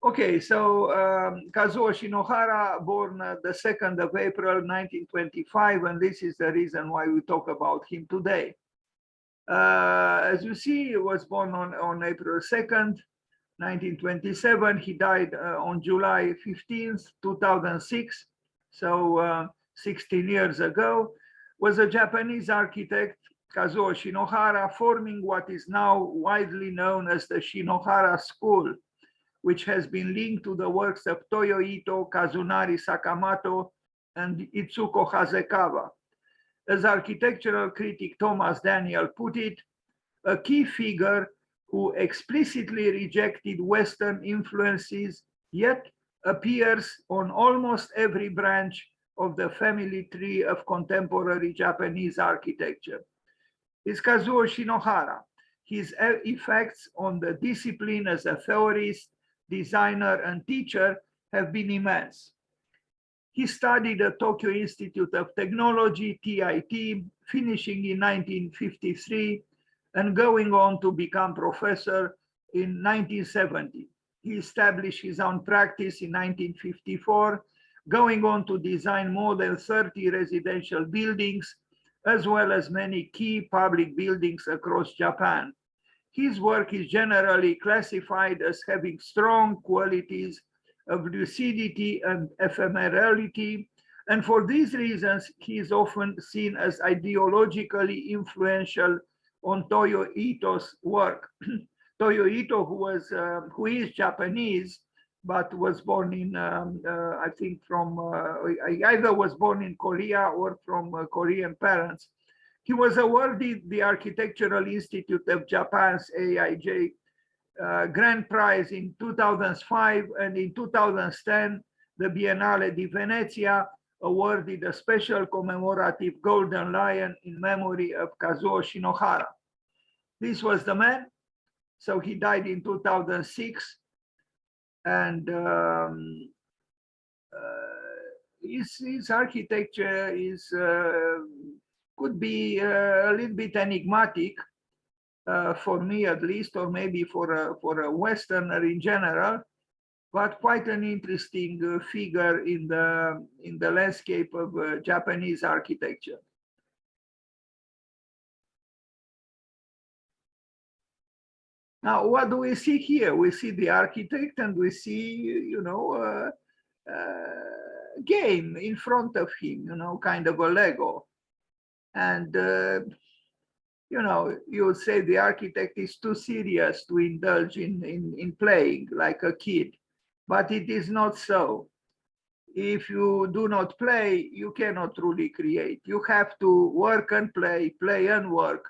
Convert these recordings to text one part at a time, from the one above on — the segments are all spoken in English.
Okay, so Kazuo Shinohara, born the 2nd of April, 1925, and this is the reason why we talk about him today. As you see, he was born on April 2nd, 1927. He died on July 15th, 2006, so 16 years ago. Was a Japanese architect, Kazuo Shinohara, forming what is now widely known as the Shinohara School, which has been linked to the works of Toyo Ito, Kazunari, Sakamoto, and Itsuko Hasegawa. As architectural critic Thomas Daniel put it, a key figure who explicitly rejected Western influences, yet appears on almost every branch of the family tree of contemporary Japanese architecture. Is Kazuo Shinohara. His effects on the discipline as a theorist, designer, and teacher have been immense. He studied at Tokyo Institute of Technology, TIT, finishing in 1953 and going on to become professor in 1970. He established his own practice in 1954, going on to design more than 30 residential buildings, as well as many key public buildings across Japan. His work is generally classified as having strong qualities of lucidity and ephemerality, and for these reasons, he is often seen as ideologically influential on Toyo Ito's work. Toyo Ito, who is Japanese, but was born in, I think either was born in Korea or from Korean parents. He was awarded the Architectural Institute of Japan's AIJ Grand Prize in 2005, and in 2010, the Biennale di Venezia awarded a special commemorative Golden Lion in memory of Kazuo Shinohara. This was the man. So he died in 2006, and his architecture is could be a little bit enigmatic for me, at least, or maybe for a Westerner in general, but quite an interesting figure in the landscape of Japanese architecture. Now, what do we see here? We see the architect, and we see, game in front of him, kind of a Lego. And, you would say the architect is too serious to indulge in playing like a kid, but it is not so. If you do not play, you cannot truly create. You have to work and play, play and work.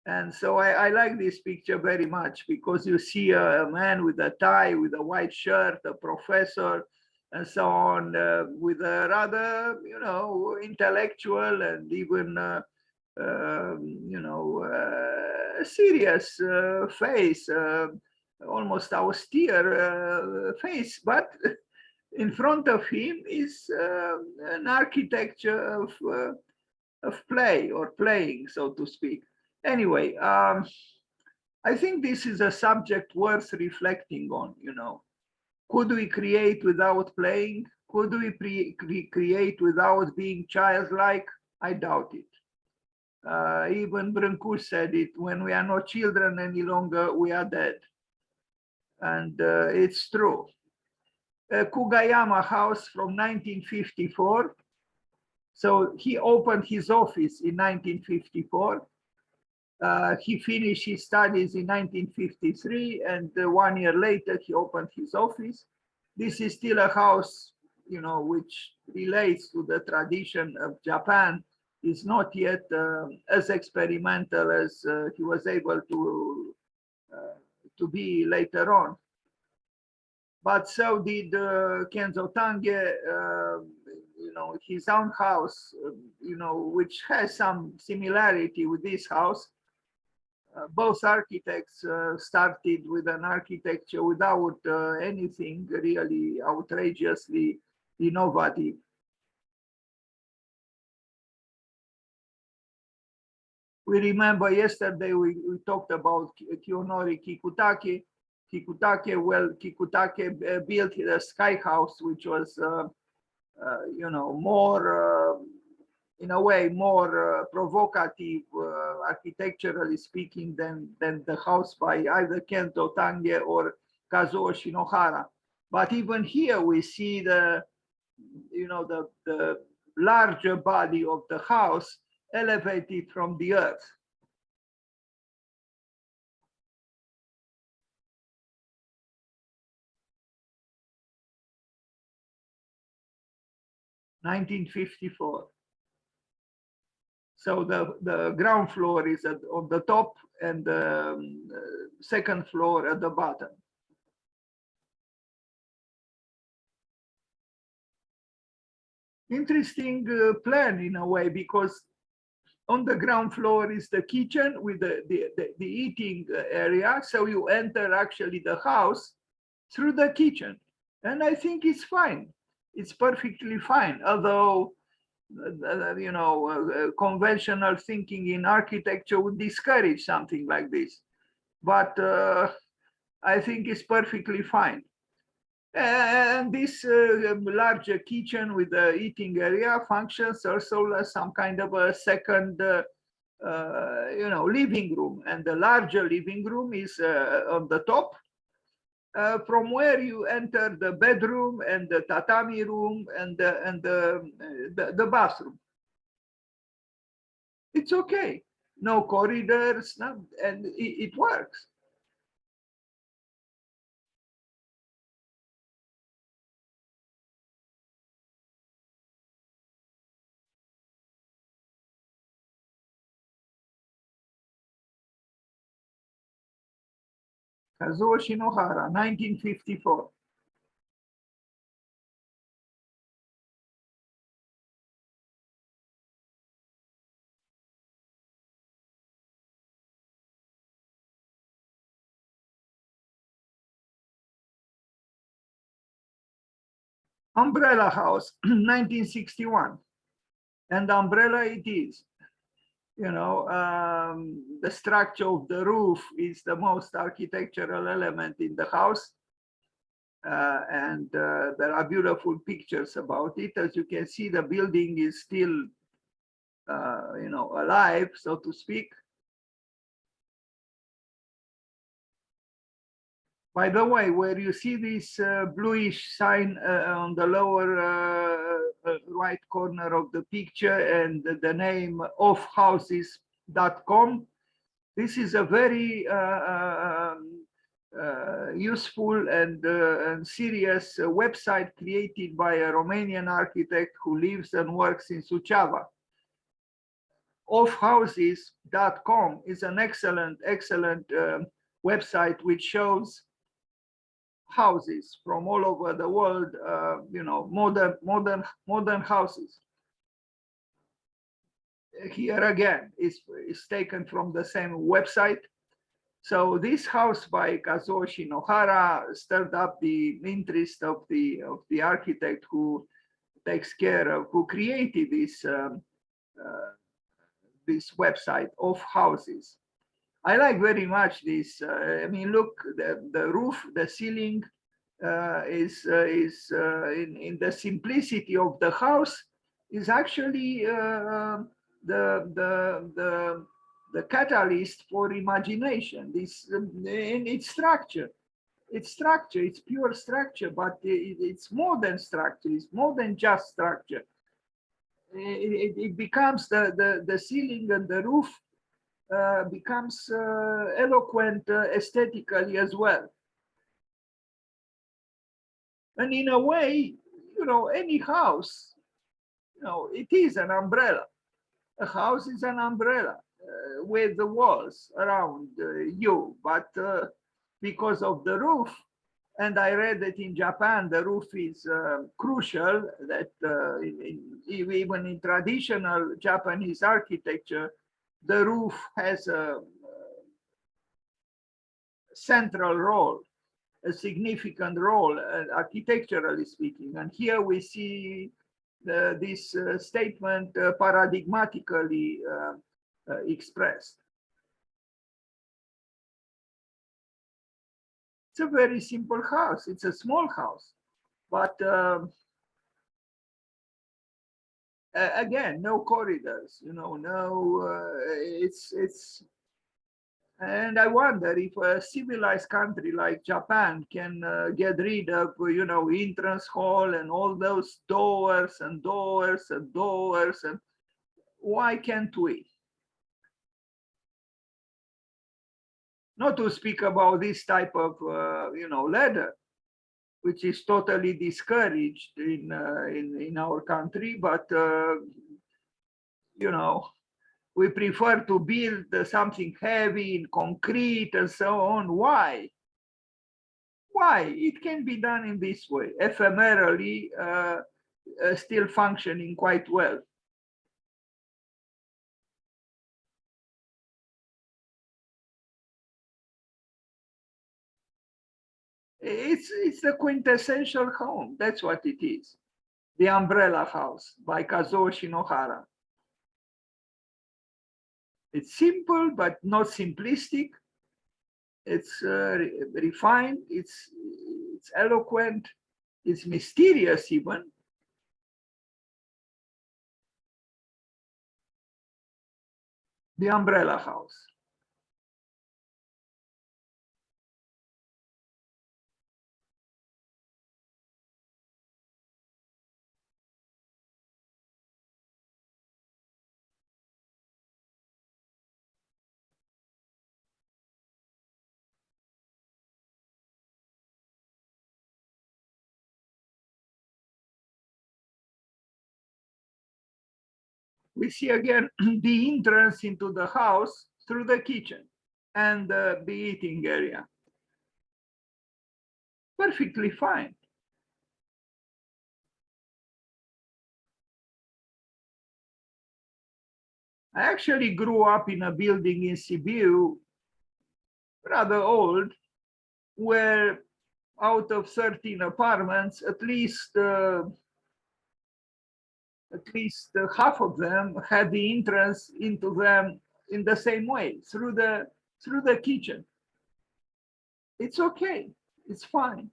And so I like this picture very much, because you see a man with a tie, with a white shirt, a professor, and so on, with a rather, intellectual and even, serious face, almost austere face. But in front of him is an architecture of play, or playing, so to speak. Anyway, I think this is a subject worth reflecting on. Could we create without playing? Could we create without being childlike? I doubt it. Even Brancusi said it: when we are not children any longer, we are dead. And it's true. Kugayama House from 1954. So he opened his office in 1954. He finished his studies in 1953, and 1 year later, he opened his office. This is still a house, which relates to the tradition of Japan. Is not yet as experimental as he was able to be later on. But so did Kenzo Tange, his own house, which has some similarity with this house. Both architects started with an architecture without anything really outrageously innovative. We remember yesterday we talked about Kiyonori Kikutake. Kikutake, well, Kikutake built the sky house, which was, you know, more, in a way, more provocative, architecturally speaking, than the house by either Kento Tange or Kazuo Shinohara. But even here we see the, you know, the larger body of the house elevated from the earth. (1954). So the ground floor is on the top and the second floor at the bottom. Interesting plan in a way, because on the ground floor is the kitchen with the eating area. So you enter actually the house through the kitchen. And I think it's fine. It's perfectly fine. Although, you know, conventional thinking in architecture would discourage something like this. But I think it's perfectly fine. And this larger kitchen with the eating area functions also as some kind of a second, you know, living room. And the larger living room is on the top, from where you enter the bedroom and the tatami room and the bathroom. It's okay. No corridors, and it works. Kazuo Shinohara, 1954. Umbrella house, 1961. And umbrella it is. You know, the structure of the roof is the most architectural element in the house. And there are beautiful pictures about it. As you can see, the building is still, you know, alive, so to speak. By the way, where you see this bluish sign on the lower right corner of the picture and the name offhouses.com, this is a very useful and serious website created by a Romanian architect who lives and works in Suceava. Offhouses.com is an excellent website which shows houses from all over the world, you know, modern houses. Here again is taken from the same website. So this house by Kazuo Shinohara stirred up the interest of the architect who takes care of, who created this website of houses. I like very much this. I mean, look, the roof, the ceiling is in the simplicity of the house is actually the catalyst for imagination. This in its structure. It's pure structure, but it's more than structure. It's more than just structure. It becomes the ceiling and the roof becomes eloquent aesthetically as well. And in a way, you know, any house, you know, it is an umbrella. A house is an umbrella with the walls around you, but because of the roof, and I read that in Japan, the roof is crucial, that even in traditional Japanese architecture, the roof has a central role, a significant role, architecturally speaking. And here we see this statement paradigmatically expressed. It's a very simple house. It's a small house, but again, no corridors, no, and I wonder if a civilized country like Japan can get rid of, entrance hall and all those doors and doors and doors, and why can't we? Not to speak about this type of, ladder, which is totally discouraged in our country, but we prefer to build something heavy in concrete and so on. Why? Why? It can be done in this way, ephemerally, still functioning quite well. It's the quintessential home. That's what it is. The Umbrella House by Kazuo Shinohara. It's simple, but not simplistic. It's refined, it's eloquent, it's mysterious even. The Umbrella House. We see again the entrance into the house through the kitchen and the eating area. Perfectly fine. I actually grew up in a building in Sibiu, rather old, where out of 13 apartments, at least half of them had the entrance into them in the same way, through the kitchen. It's okay, it's fine.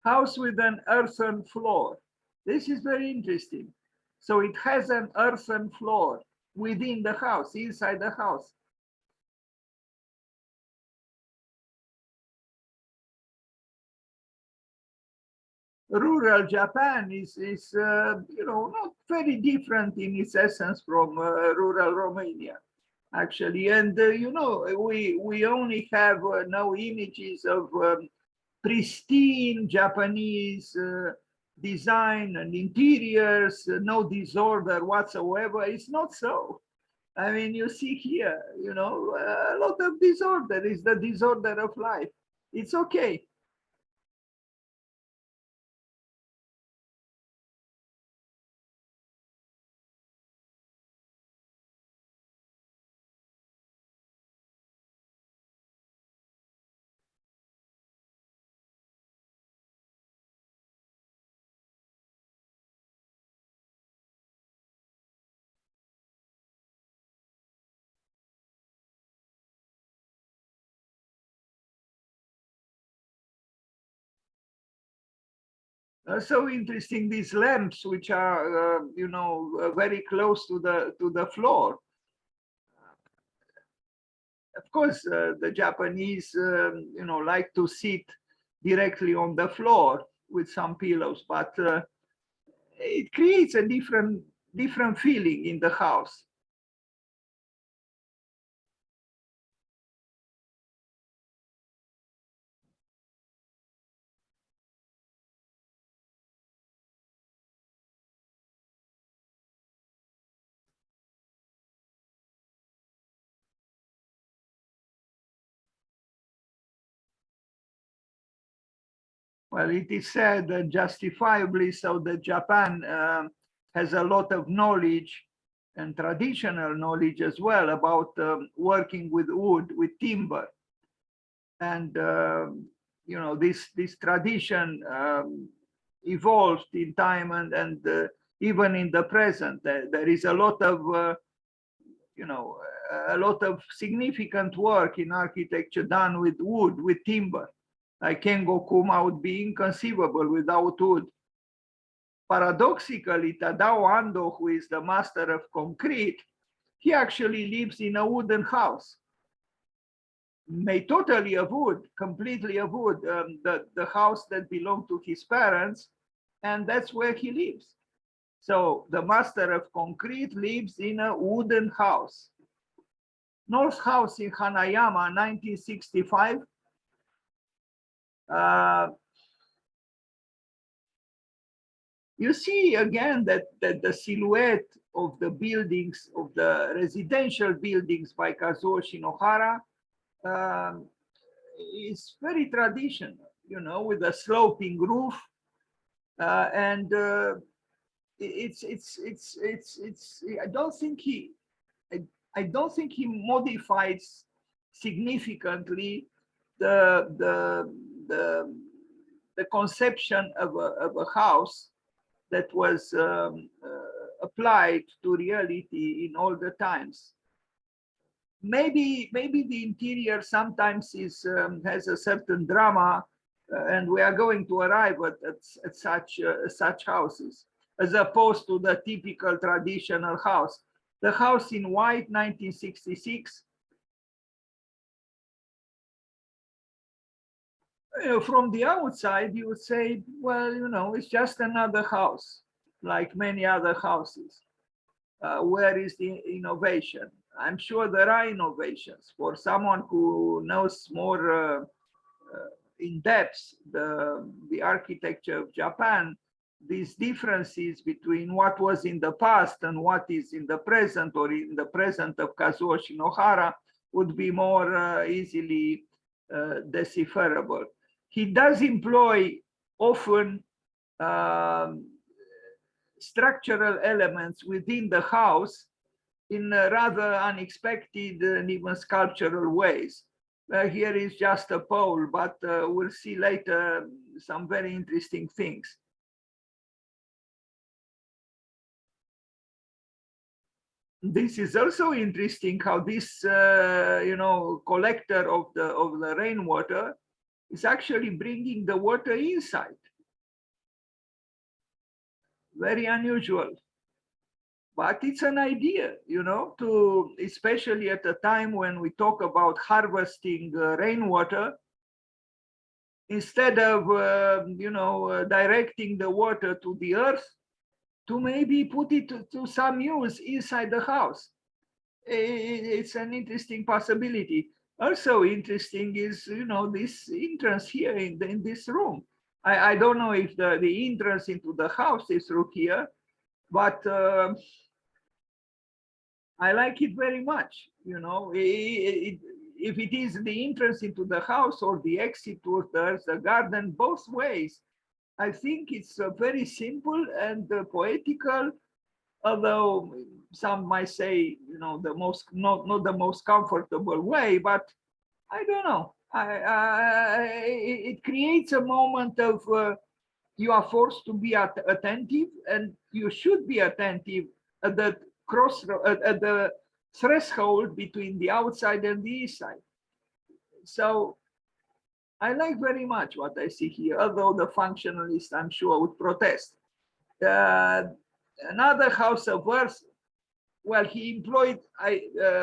House with an earthen floor. This is very interesting. So it has an earthen floor within the house, inside the house. Rural Japan is not very different in its essence from rural Romania, actually. And we only have now images of pristine Japanese design and interiors, no disorder whatsoever. It's not so. I mean, you see here, a lot of disorder is the disorder of life. It's okay. So interesting, these lamps, which are, very close to the floor. Of course, the Japanese, like to sit directly on the floor with some pillows, but it creates a different feeling in the house. Well, it is said that justifiably so that Japan has a lot of knowledge and traditional knowledge as well about working with wood, with timber. And this tradition evolved in time, and even in the present, there is a lot of a lot of significant work in architecture done with wood, with timber. Like Kengo Kuma would be inconceivable without wood. Paradoxically, Tadao Ando, who is the master of concrete, he actually lives in a wooden house, made totally of wood, completely of wood, the house that belonged to his parents, and that's where he lives. So the master of concrete lives in a wooden house. North House in Hanayama, 1965. You see again that the silhouette of the buildings, of the residential buildings by Kazuo Shinohara is very traditional, you know, with a sloping roof. And I don't think he modifies significantly the conception of a house that was applied to reality in all the times. Maybe the interior sometimes has a certain drama, and we are going to arrive at such houses, as opposed to the typical traditional house. The house in white, 1966. From the outside, you would say, well, you know, it's just another house, like many other houses. Where is the innovation? I'm sure there are innovations. For someone who knows more in depth the architecture of Japan, these differences between what was in the past and what is in the present, or in the present of Kazuo Shinohara, would be more easily decipherable. He does employ often structural elements within the house in rather unexpected and even sculptural ways. Here is just a pole, but we'll see later some very interesting things. This is also interesting how this, you know, collector of the rainwater is actually bringing the water inside. Very unusual, but it's an idea, you know, to, especially at a time when we talk about harvesting rainwater, instead of, you know, directing the water to the earth, to maybe put it to some use inside the house. It's an interesting possibility. Also interesting is, you know, this entrance here in this room. I don't know if the entrance into the house is through here, but I like it very much. You know, if it is the entrance into the house or the exit towards the garden, both ways, I think it's very simple and poetical, although some might say, you know, the most not the most comfortable way, but I don't know. It creates a moment of you are forced to be attentive, and you should be attentive at the at the threshold between the outside and the inside. So I like very much what I see here, although the functionalist, I'm sure, would protest. Another house of worth, well, he employed,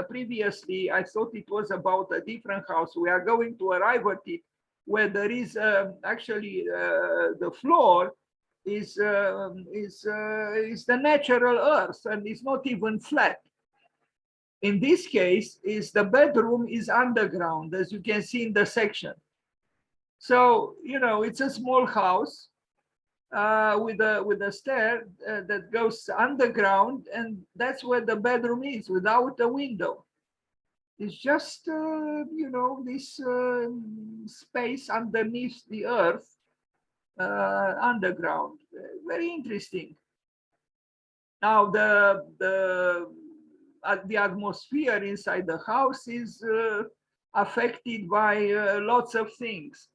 previously, I thought it was about a different house. We are going to arrive at it, where there is actually the floor is the natural earth, and it's not even flat. In this case, is the bedroom is underground, as you can see in the section. So, you know, it's a small house with a stair that goes underground, and that's where the bedroom is, without a window. It's just, you know, this space underneath the earth, underground. Very interesting. Now, the atmosphere inside the house is affected by lots of things.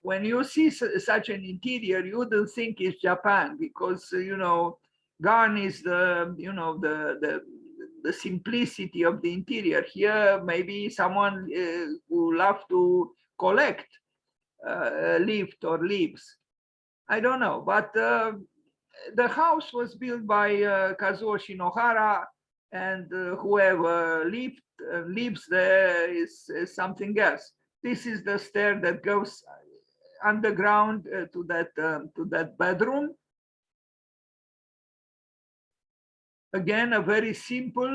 When you see such an interior, you wouldn't think it's Japan, because, you know, garn is the, you know, the the simplicity of the interior. Here, maybe someone who love to collect lift or leaves. I don't know, but the house was built by Kazuo Shinohara, and whoever lives there is something else. This is the stair that goes underground to that bedroom. Again, a very simple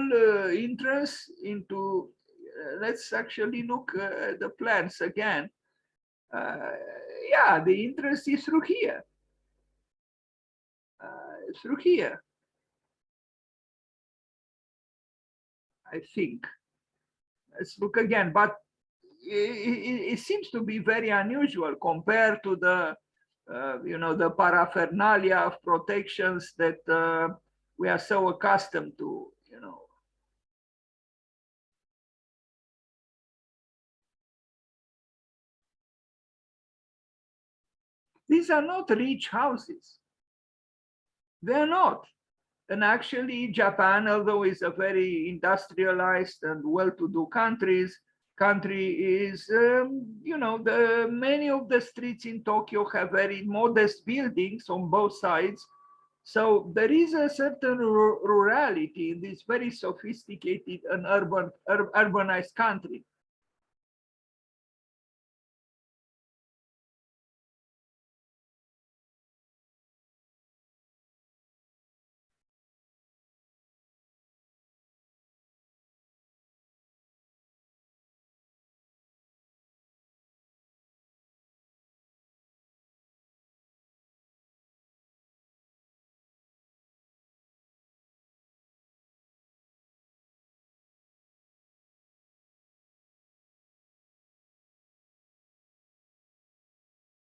entrance into. Let's actually look at the plans again. Yeah, the entrance is through here. Through here, I think. Let's look again, but it seems to be very unusual compared to the, the paraphernalia of protections that we are so accustomed to, These are not rich houses. They're not. And actually, Japan, although it's a very industrialized and well-to-do country is, many of the streets in Tokyo have very modest buildings on both sides. So there is a certain rurality in this very sophisticated and urbanized country.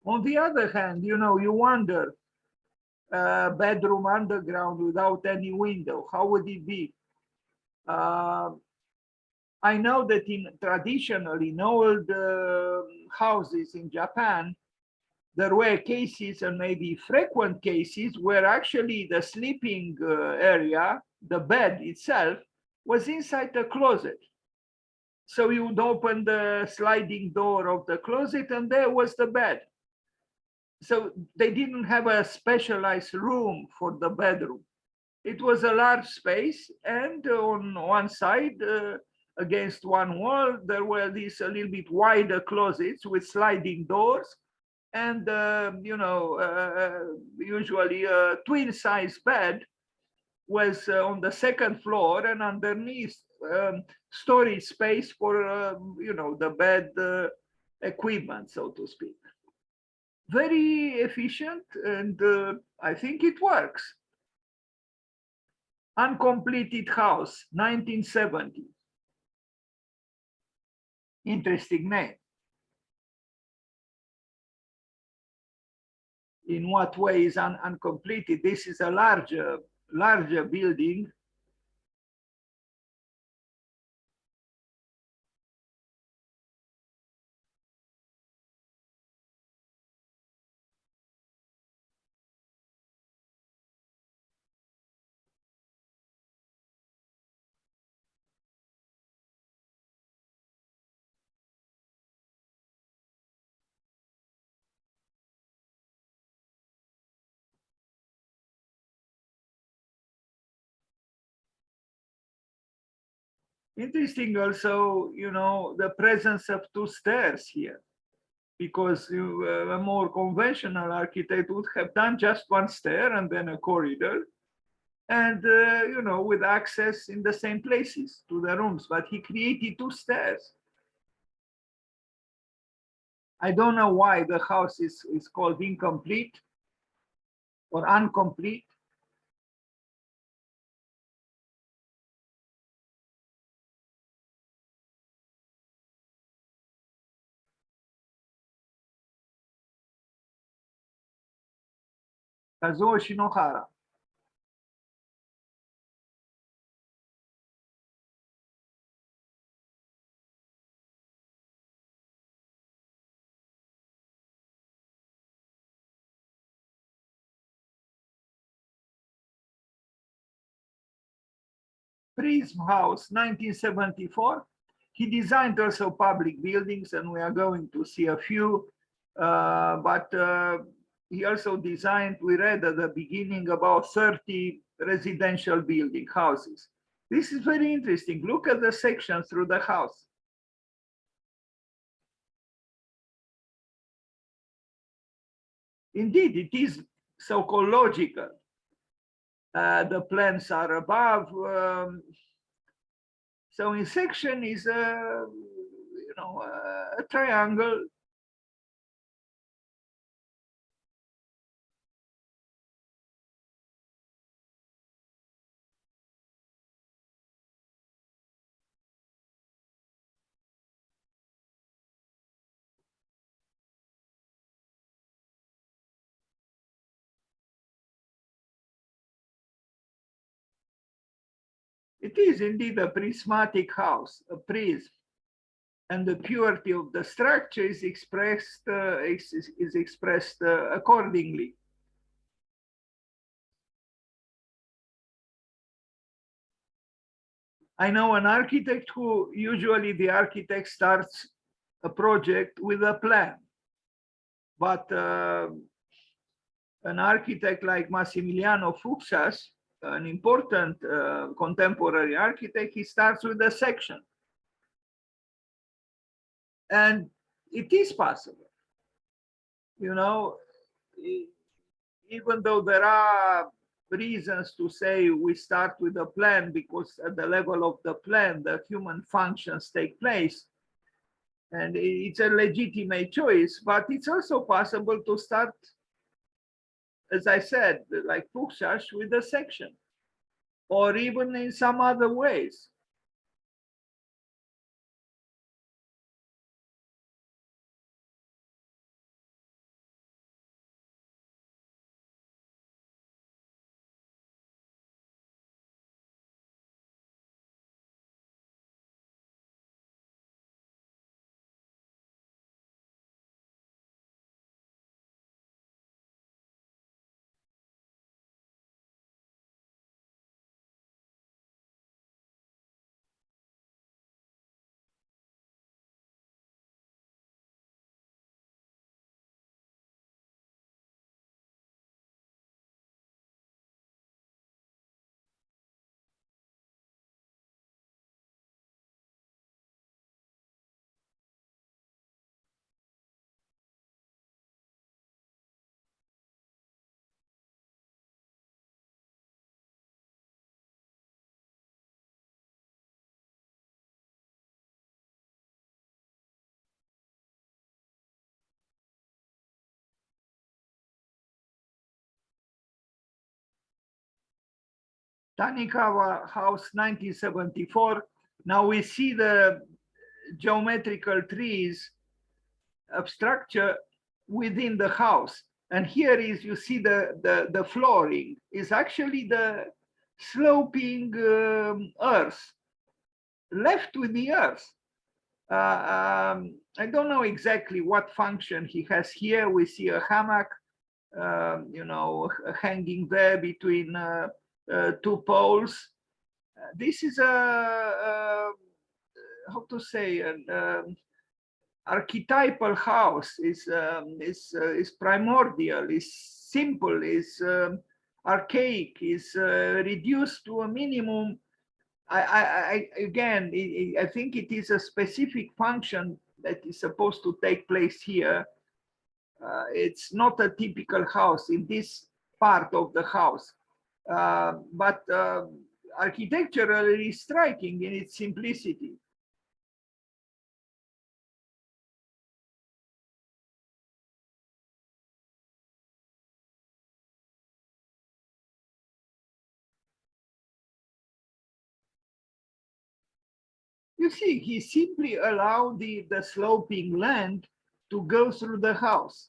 On the other hand, you wonder, bedroom underground without any window, how would it be? I know that traditionally in old houses in Japan, there were cases, and maybe frequent cases, where actually the sleeping area, the bed itself, was inside the closet. So you would open the sliding door of the closet and there was the bed. So they didn't have a specialized room for the bedroom. It was a large space, and on one side, against one wall, there were these a little bit wider closets with sliding doors, and usually a twin-size bed was on the second floor, and underneath storage space for the bed equipment, so to speak. Very efficient, and I think it works. Uncompleted house, 1970. Interesting name. In what way is uncompleted? This is a larger building. Interesting also, the presence of two stairs here, because a more conventional architect would have done just one stair and then a corridor, and with access in the same places to the rooms, but he created two stairs. I don't know why the house is called incomplete or incomplete. Kazuo Shinohara. Prism House, 1974. He designed also public buildings, and we are going to see a few. But he also designed, we read at the beginning, about 30 residential building houses. This is very interesting. Look at the section through the house. Indeed, it is so-called logical. The plants are above. So in section is a, a triangle. It is indeed a prismatic house, a prism, and the purity of the structure is expressed accordingly. I know an architect who usually the architect starts a project with a plan, but an architect like Massimiliano Fuchsas, an important contemporary architect, he starts with a section. And it is possible, even though there are reasons to say we start with a plan because at the level of the plan, the human functions take place. And it's a legitimate choice, but it's also possible to start, as I said, like Fuchsas, with a section, or even in some other ways. Tanikawa House, 1974. Now we see the geometrical trees of structure within the house. And here is, you see the flooring is actually the sloping earth, left with the earth. I don't know exactly what function he has here. We see a hammock, hanging there between two poles. This is how to say, an archetypal house. Is primordial, is simple, is archaic, is reduced to a minimum. Again, I think it is a specific function that is supposed to take place here. It's not a typical house in this part of the house, but architecturally striking in its simplicity. You see, he simply allowed the sloping land to go through the house.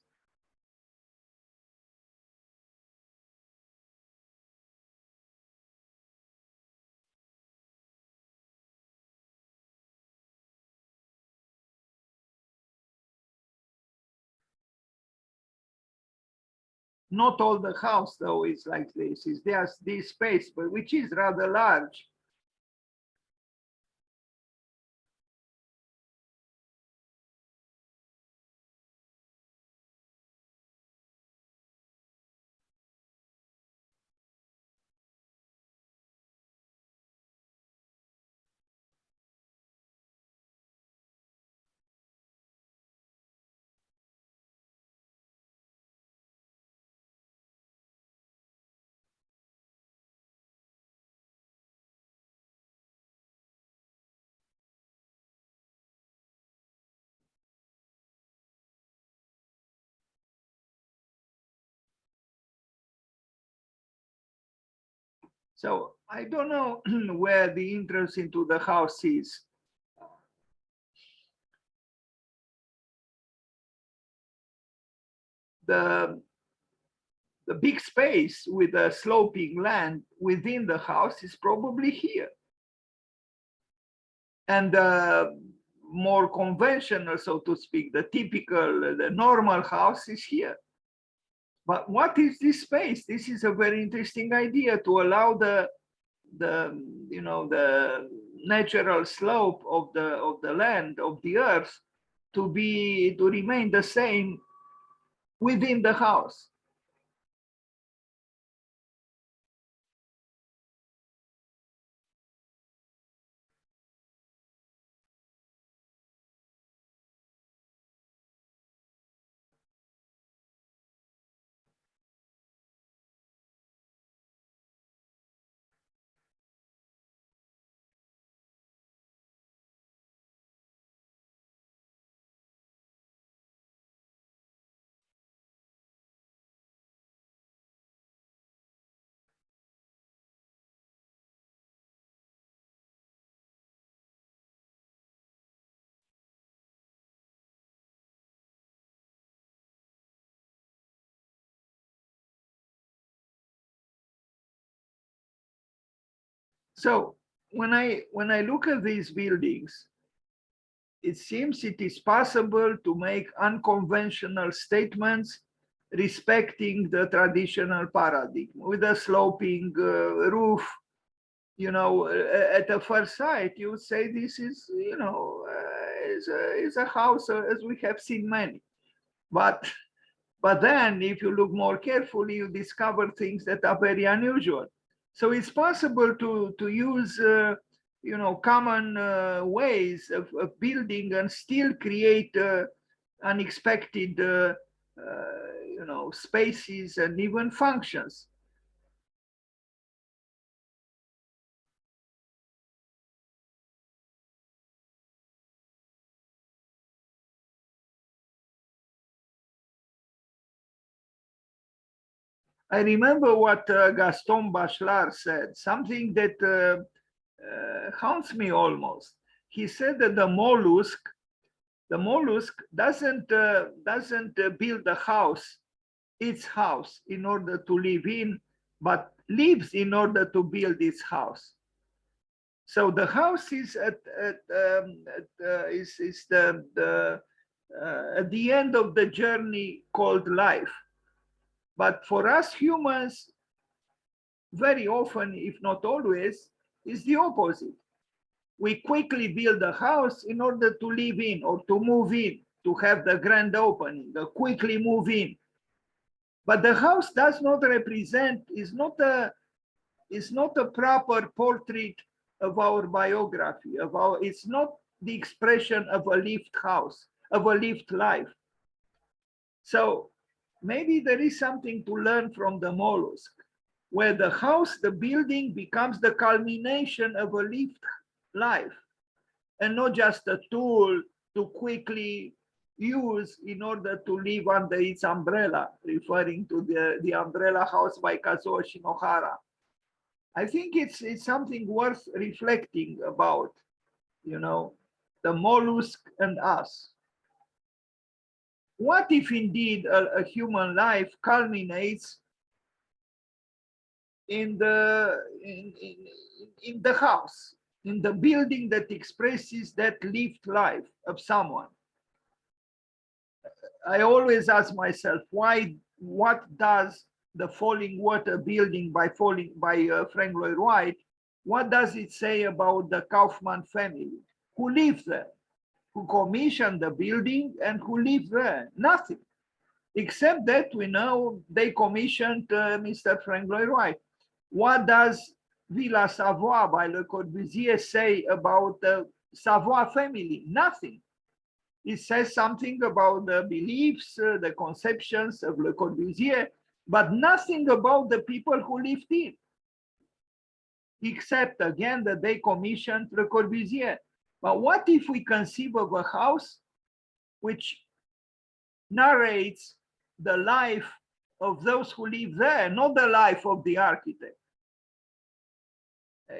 Not all the house, though, is like this. There's this space, but which is rather large. So I don't know where the interest into the house is. The big space with a sloping land within the house is probably here. And the more conventional, so to speak, the typical, the normal house is here. But what is this space? This is a very interesting idea, to allow the the natural slope of the land, of the earth, to remain the same within the house. So when I look at these buildings, it seems it is possible to make unconventional statements respecting the traditional paradigm with a sloping roof. At the first sight, you would say this is, is a house as we have seen many. But then if you look more carefully, you discover things that are very unusual. So it's possible to use, common ways of building and still create unexpected, spaces and even functions. I remember what Gaston Bachelard said, something that haunts me almost. He said that the mollusk doesn't build a house, its house, in order to live in, but lives in order to build its house. So the house is at the end of the journey called life. But for us humans, very often, if not always, is the opposite. We quickly build a house in order to live in or to move in, to have the grand opening, the quickly move in. But the house does not represent, is not a proper portrait of our biography, it's not the expression of a lived house, of a lived life. So maybe there is something to learn from the mollusk, where the house, the building, becomes the culmination of a lived life and not just a tool to quickly use in order to live under its umbrella, referring to the umbrella house by Kazuo Shinohara. I think it's something worth reflecting about, the mollusk and us. What if indeed a human life culminates in the house, in the building that expresses that lived life of someone? I always ask myself, what does the Falling Water building by Frank Lloyd Wright, what does it say about the Kaufman family who lived there, who commissioned the building and who lived there? Nothing, except that we know they commissioned Mr. Frank Lloyd Wright. What does Villa Savoie by Le Corbusier say about the Savoie family? Nothing. It says something about the beliefs, the conceptions of Le Corbusier, but nothing about the people who lived in, except again that they commissioned Le Corbusier. But what if we conceive of a house which narrates the life of those who live there, not the life of the architect?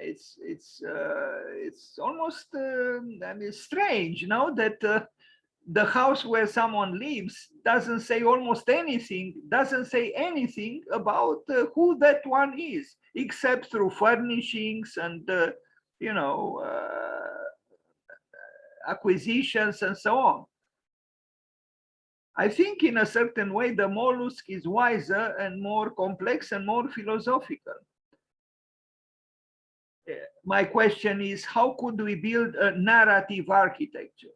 it's almost I mean, strange, no, that the house where someone lives doesn't say almost anything, doesn't say anything about who that one is, except through furnishings and you know, acquisitions and so on. I think in a certain way, the mollusk is wiser and more complex and more philosophical. My question is, how could we build a narrative architecture?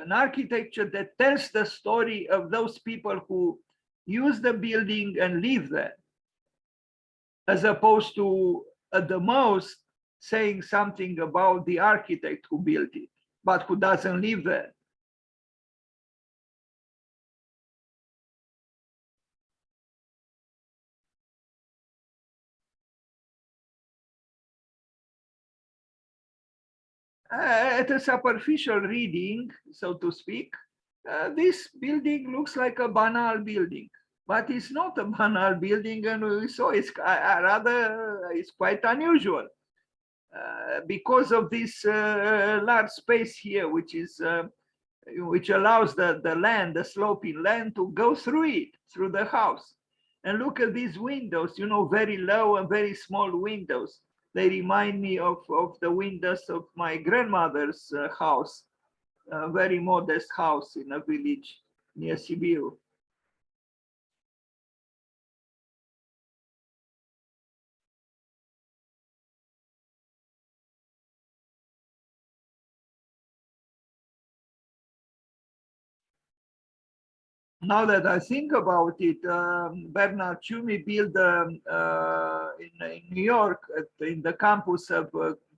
An architecture that tells the story of those people who use the building and live there, as opposed to, at the most, saying something about the architect who built it, but who doesn't live there. At a superficial reading, so to speak, this building looks like a banal building, but it's not a banal building, and so it's rather it's quite unusual because of this large space here, which allows the land, the sloping land, to go through it, through the house. And look at these windows, you know, very low and very small windows. They remind me of the windows of my grandmother's house, a very modest house in a village near Sibiu. Now that I think about it, Bernard Tschumi built in New York, in the campus of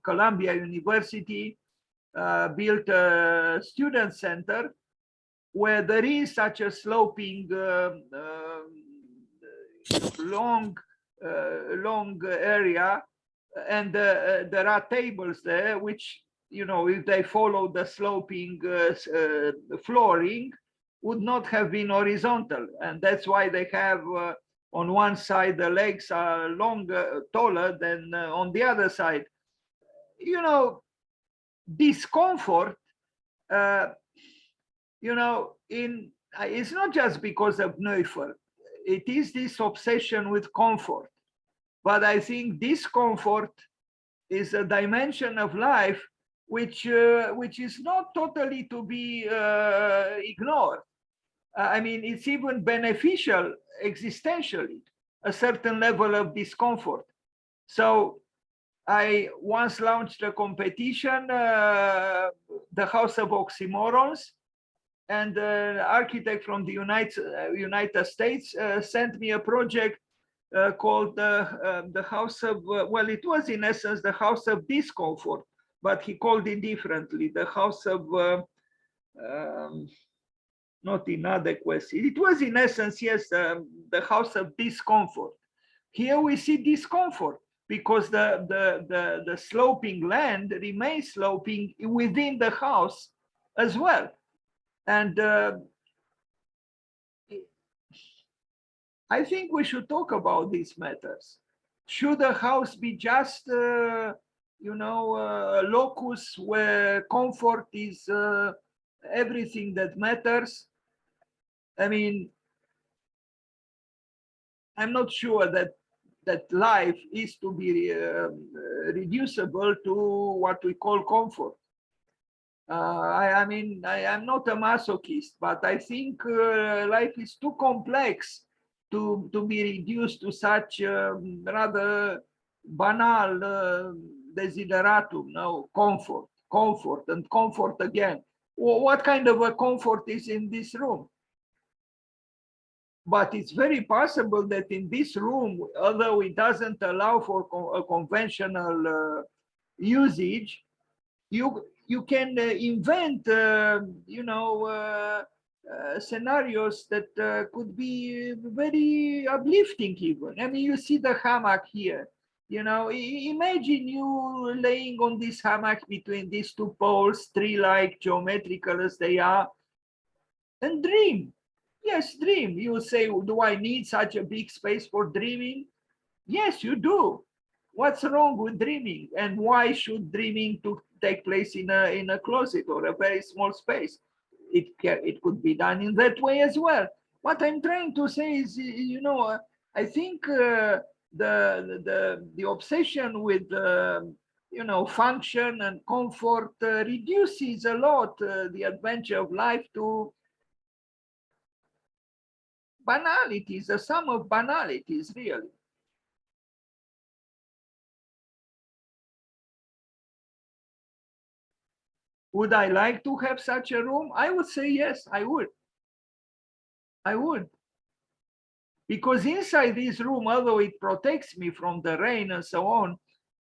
Columbia University, built a student center where there is such a sloping, long area, and there are tables there, which, you know, if they follow the sloping flooring, would not have been horizontal, and that's why they have on one side the legs are longer, taller than on the other side. You know, discomfort. You know, it's not just because of Neufeld. It is this obsession with comfort, but I think discomfort is a dimension of life which is not totally to be ignored. I mean, it's even beneficial existentially, a certain level of discomfort. So I once launched a competition, the House of Oxymorons, and an architect from the United States sent me a project called the House of, well, it was in essence the House of Discomfort, but he called it differently, the House of, not inadequacy. It was in essence, yes, the House of Discomfort. Here we see discomfort because the sloping land remains sloping within the house as well. And I think we should talk about these matters. Should a house be just, you know, a locus where comfort is everything that matters? I mean, I'm not sure that life is to be reducible to what we call comfort. I mean, I'm not a masochist, but I think life is too complex to be reduced to such rather banal desideratum, no, comfort and comfort again. What kind of a comfort is in this room? But it's very possible that in this room, although it doesn't allow for a conventional usage, you can invent, you know, scenarios that could be very uplifting even. I mean, you see the hammock here. You know, imagine you laying on this hammock between these two poles, tree-like, geometrical as they are, and dream. Yes, dream. You say, do I need such a big space for dreaming? Yes, you do. What's wrong with dreaming? And why should dreaming to take place in a closet or a very small space? It could be done in that way as well. What I'm trying to say is, I think the obsession with function and comfort reduces a lot the adventure of life to banalities, a sum of banalities, really. Would I like to have such a room? I would say yes, I would. I would. Because inside this room, although it protects me from the rain and so on,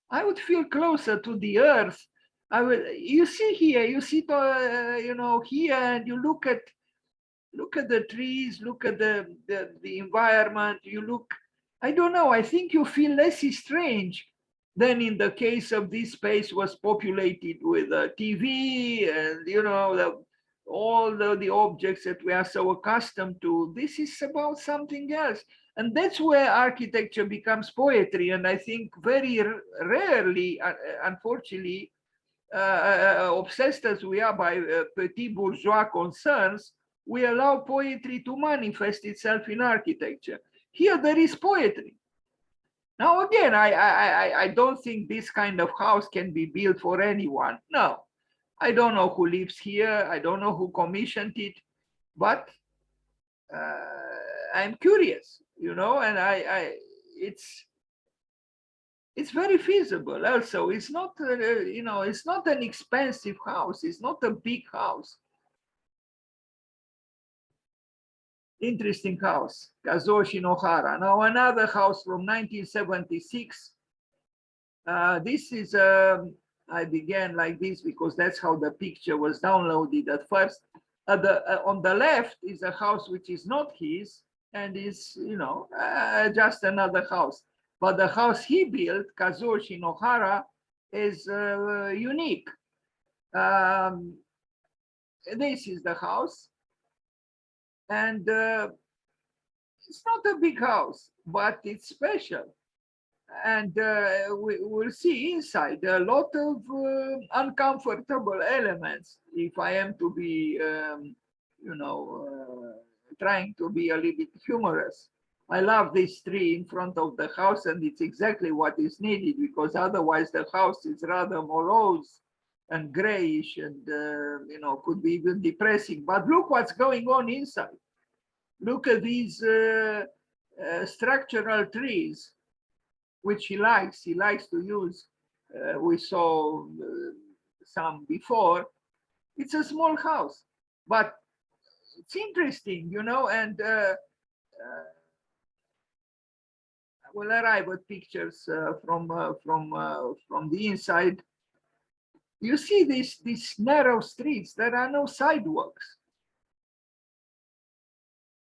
I would feel closer to the earth. I would. You see here, you sit, here, and you look at the trees, look at the environment. You look. I don't know. I think you feel less strange than in the case of this space was populated with TV and all the objects that we are so accustomed to. This is about something else. And that's where architecture becomes poetry. And I think very rarely, unfortunately, obsessed as we are by petit bourgeois concerns, we allow poetry to manifest itself in architecture. Here there is poetry. Now, again, I don't think this kind of house can be built for anyone. No, I don't know who lives here. I don't know who commissioned it, but I'm curious, and it's very feasible. Also, it's not, it's not an expensive house. It's not a big house. Interesting house, Kazuo Shinohara. Now another house from 1976. This is, I began like this because that's how the picture was downloaded at first. On the left is a house which is not his and is, just another house. But the house he built, Kazuo Shinohara, is unique. This is the house. And it's not a big house, but it's special. And we'll see inside a lot of uncomfortable elements. If I am to be, trying to be a little bit humorous. I love this tree in front of the house, and it's exactly what is needed, because otherwise the house is rather morose and grayish and, could be even depressing. But look what's going on inside. Look at these structural trees, which he likes to use. We saw some before. It's a small house, but it's interesting, and we'll arrive at pictures from the inside. You see these narrow streets. There are no sidewalks.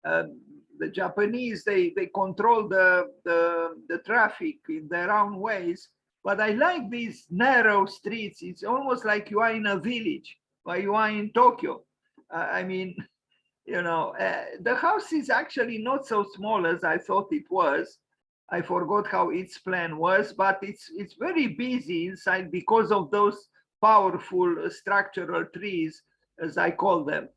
The Japanese, they control the traffic in their own ways, but I like these narrow streets. It's almost like you are in a village, or you are in Tokyo. I mean, the house is actually not so small as I thought it was. I forgot how its plan was, but it's very busy inside because of those powerful structural trees, as I call them.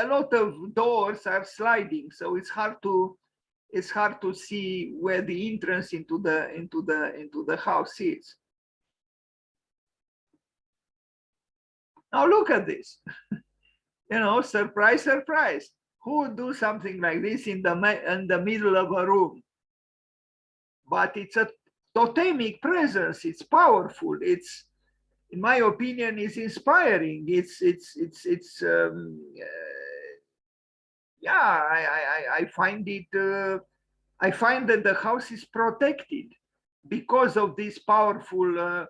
A lot of doors are sliding, so it's hard to see where the entrance into the house is. Now look at this. Surprise, surprise. Who would do something like this in the middle of a room? But it's a totemic presence. It's powerful. It's, in my opinion, is inspiring. I find it. I find that the house is protected because of this powerful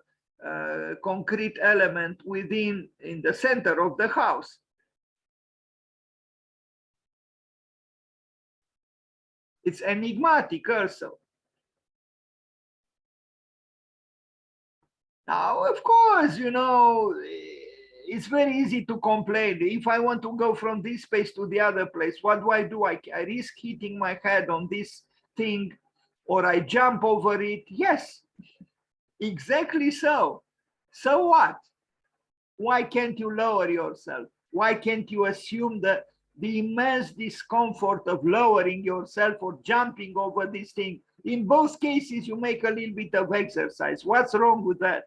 concrete element in the center of the house. It's enigmatic also. Now, of course, it's very easy to complain. If I want to go from this place to the other place, what do? I risk hitting my head on this thing, or I jump over it. Yes, exactly so. So what? Why can't you lower yourself? Why can't you assume the immense discomfort of lowering yourself or jumping over this thing? In both cases, you make a little bit of exercise. What's wrong with that?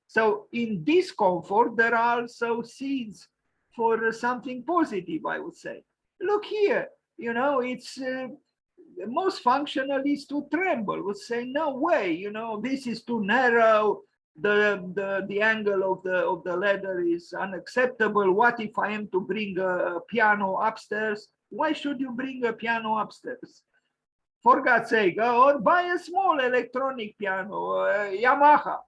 So in discomfort, there are also seeds for something positive, I would say. Look here, you know, it's most functional is to tremble, would say, no way, you know, this is too narrow, the angle of the ladder is unacceptable. What if I am to bring a piano upstairs? Why should you bring a piano upstairs? For God's sake, or buy a small electronic piano, Yamaha,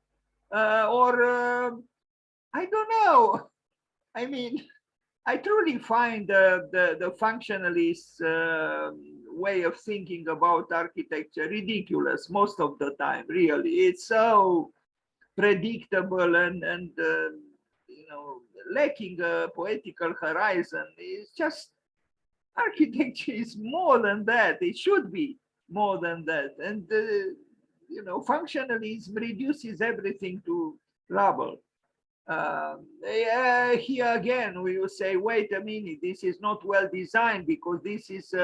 or I don't know. I mean, I truly find the functionalist way of thinking about architecture ridiculous most of the time. Really, it's so predictable and you know, lacking a poetical horizon. It's just architecture is more than that. It should be more than that. And you know, functionalism reduces everything to rubble. Here again, we will say, wait a minute, this is not well designed because this is,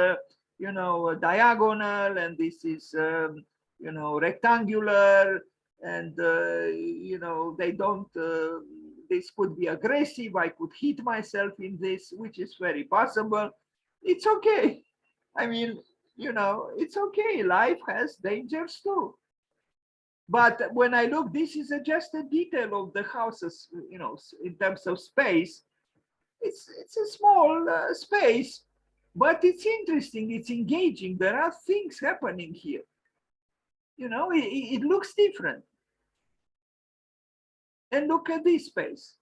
you know, diagonal, and this is, you know, rectangular, and, you know, they don't, this could be aggressive. I could hit myself in this, which is very possible. It's okay. I mean, you know, it's okay. Life has dangers too. But when I look, this is just a detail of the houses, you know, in terms of space. It's a small space, but it's interesting, it's engaging. There are things happening here. You know, it looks different. And look at this space.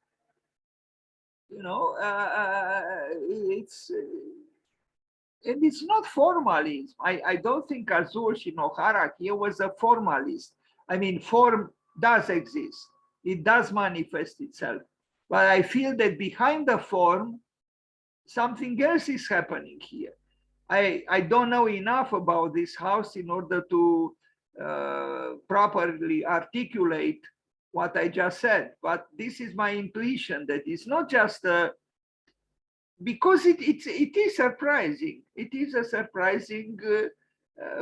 You know, and it's not formalism. I don't think Kazuo Shinohara here was a formalist. I mean, form does exist. It does manifest itself. But I feel that behind the form, something else is happening here. I don't know enough about this house in order to properly articulate what I just said. But this is my intuition, that it's not just because it is surprising. It is a surprising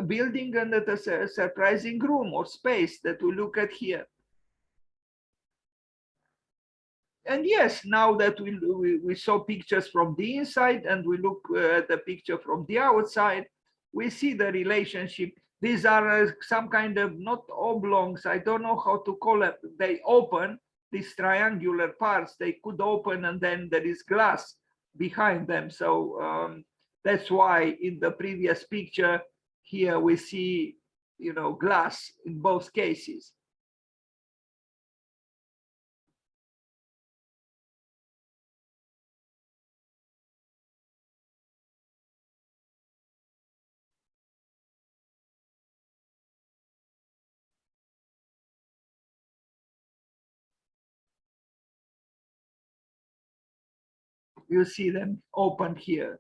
building, and a surprising room or space that we look at here. And yes, now that we saw pictures from the inside and we look at the picture from the outside, we see the relationship. These are some kind of, not oblongs, I don't know how to call it. They open, these triangular parts, they could open, and then there is glass behind them. So that's why in the previous picture here we see, you know, glass in both cases. You see them open here.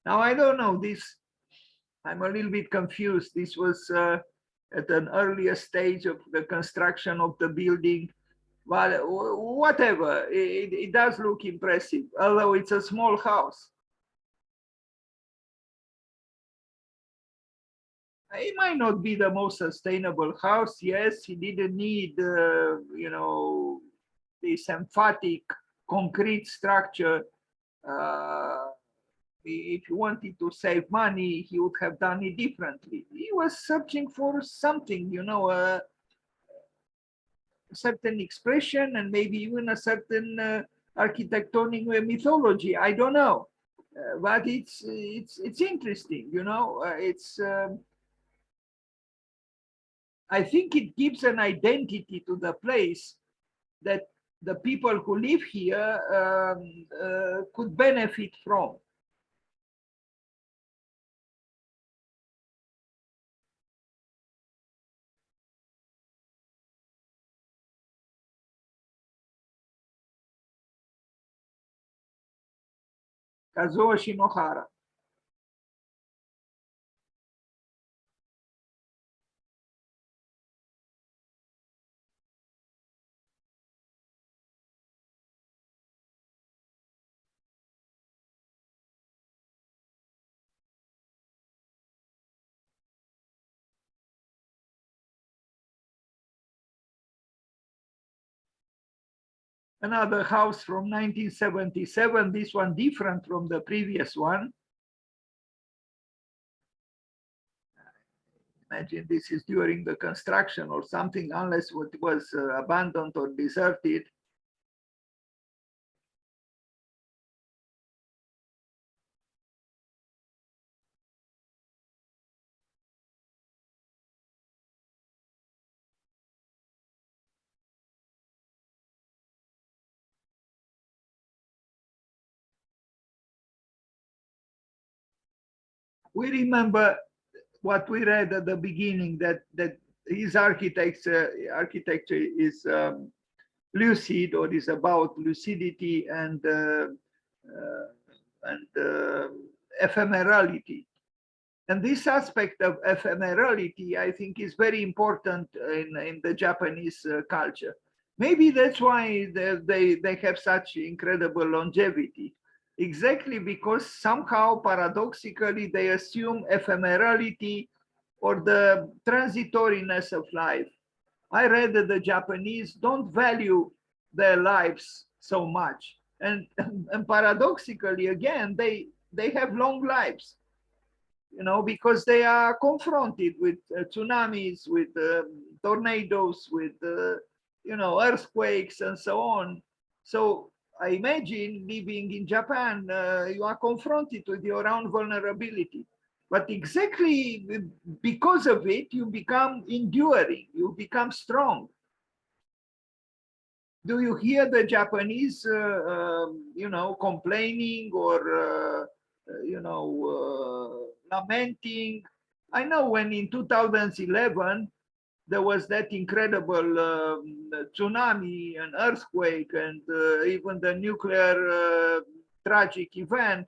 Now, I don't know this. I'm a little bit confused. This was at an earlier stage of the construction of the building. But whatever, it does look impressive, although it's a small house. It might not be the most sustainable house. Yes, he didn't need, you know, this emphatic concrete structure. Uh, if he wanted to save money, he would have done it differently. He was searching for something, you know, a certain expression, and maybe even a certain architectonic mythology. I don't know, but it's interesting, you know. I think it gives an identity to the place that the people who live here could benefit from. Kazuo Shinohara. Another house from 1977, this one different from the previous one. Imagine this is during the construction or something, unless it was abandoned or deserted. We remember what we read at the beginning, that his architecture is lucid, or is about lucidity and ephemerality. And this aspect of ephemerality, I think, is very important in the Japanese culture. Maybe that's why they have such incredible longevity. Exactly because somehow, paradoxically, they assume ephemerality or the transitoriness of life. I read that the Japanese don't value their lives so much. And paradoxically, again, they have long lives, because they are confronted with tsunamis, with tornadoes, with, earthquakes and so on. So I imagine living in Japan, you are confronted with your own vulnerability. But exactly because of it, you become enduring, you become strong. Do you hear the Japanese, complaining or, lamenting? I know when in 2011, there was that incredible tsunami and earthquake and even the nuclear tragic event,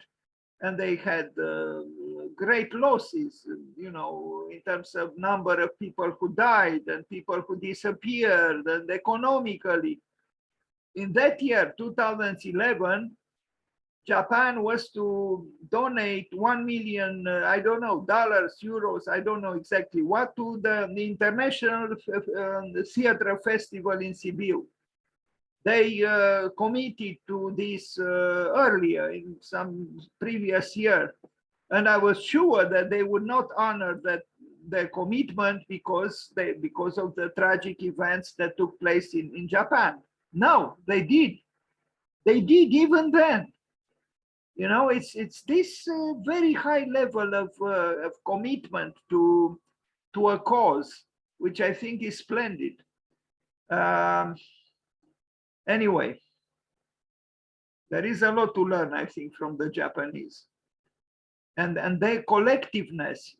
and they had great losses, in terms of number of people who died and people who disappeared, and economically. In that year, 2011, Japan was to donate 1 million, I don't know, dollars, euros, I don't know exactly what, to the International Theatre Festival in Sibiu. They committed to this earlier in some previous year. And I was sure that they would not honor their commitment because of the tragic events that took place in Japan. No, they did. They did even then. It's this very high level of commitment to a cause, which I think is splendid. Anyway, there is a lot to learn, I think, from the Japanese. And their collectiveness,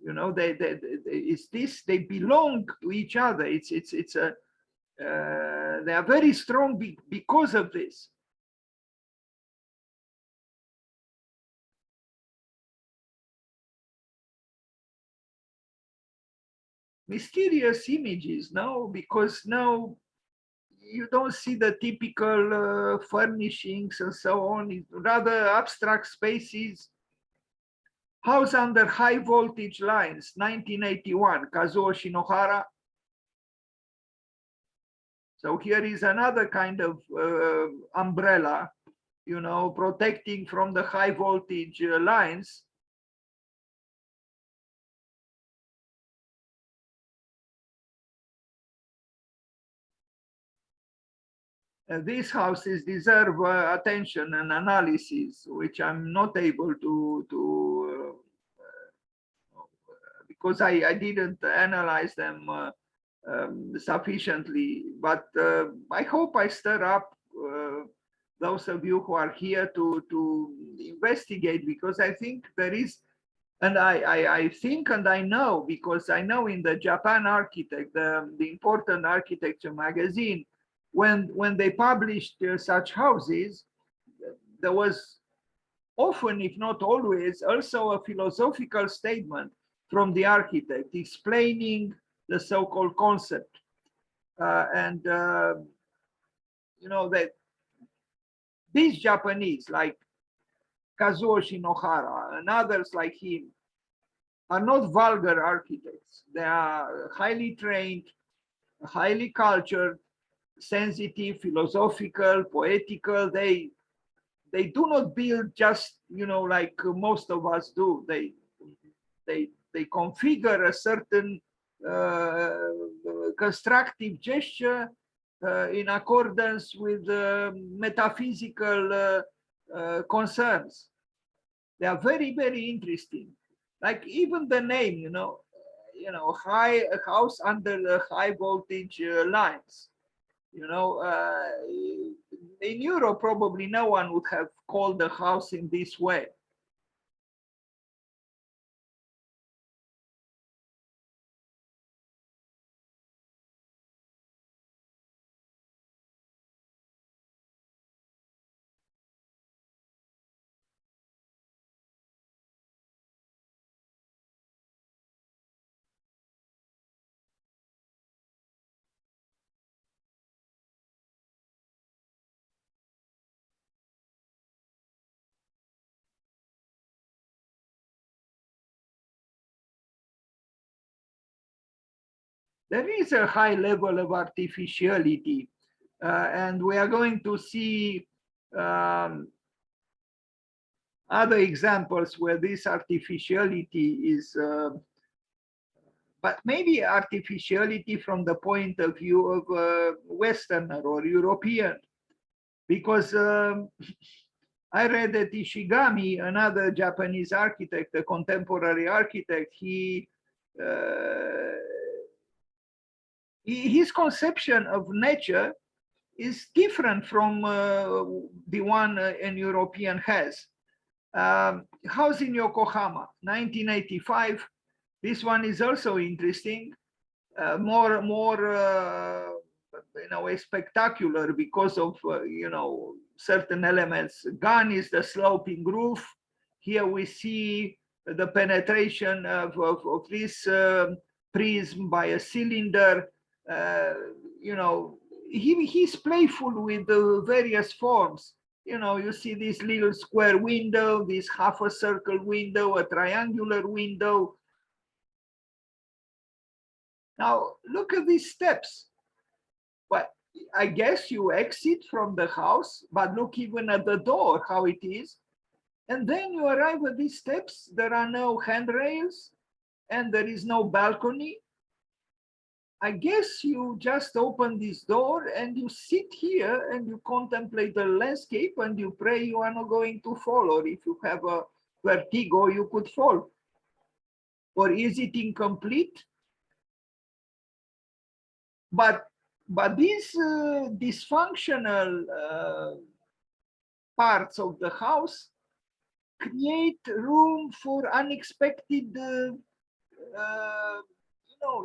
they belong to each other. They are very strong because of this. Mysterious images, no, because now you don't see the typical furnishings and so on. It's rather abstract spaces. House under high voltage lines, 1981, Kazuo Shinohara. So here is another kind of umbrella, protecting from the high voltage lines. These houses deserve attention and analysis, which I'm not able to because I didn't analyze them sufficiently. But I hope I stir up those of you who are here to investigate, because I think there is, and I think and I know, because I know in the Japan Architect, the important architecture magazine, when they published such houses, there was often, if not always, also a philosophical statement from the architect explaining the so-called concept. And you know that these Japanese, like Kazuo Shinohara and others like him, are not vulgar architects. They are highly trained, highly cultured, sensitive, philosophical, poetical. They do not build just, you know, like most of us do. They configure a certain constructive gesture in accordance with metaphysical concerns. They are very, very interesting. Like even the name, high a house under the high voltage lines. In Europe, probably no one would have called the house in this way. There is a high level of artificiality, and we are going to see other examples where this artificiality is, but maybe artificiality from the point of view of a Westerner or European, because I read that Ishigami, another Japanese architect, a contemporary architect, his conception of nature is different from the one an European has. House in Yokohama, 1985. This one is also interesting, more in a way spectacular because of certain elements. Gun is the sloping roof. Here we see the penetration of this prism by a cylinder. He's playful with the various forms. You see this little square window, this half a circle window, a triangular window. Now, look at these steps. But I guess you exit from the house, but look even at the door, how it is. And then you arrive at these steps. There are no handrails and there is no balcony. I guess you just open this door and you sit here and you contemplate the landscape and you pray you are not going to fall, or if you have a vertigo, you could fall. Or is it incomplete? But these dysfunctional parts of the house create room for unexpected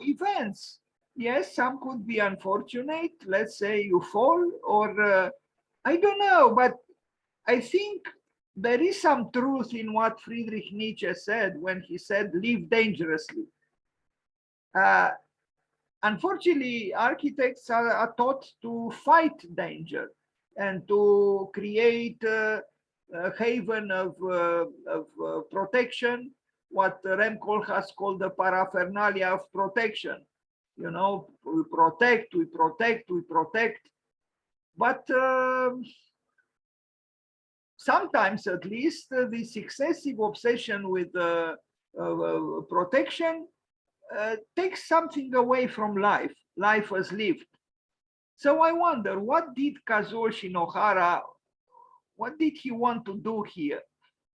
events. Yes, some could be unfortunate. Let's say you fall, or I don't know, but I think there is some truth in what Friedrich Nietzsche said when he said, live dangerously. Unfortunately, architects are taught to fight danger and to create a haven of protection, what Rem Koolhaas called the paraphernalia of protection. We protect, we protect, we protect. But sometimes, at least, this excessive obsession with protection takes something away from life as lived. So I wonder, what did Kazuo Shinohara, what did he want to do here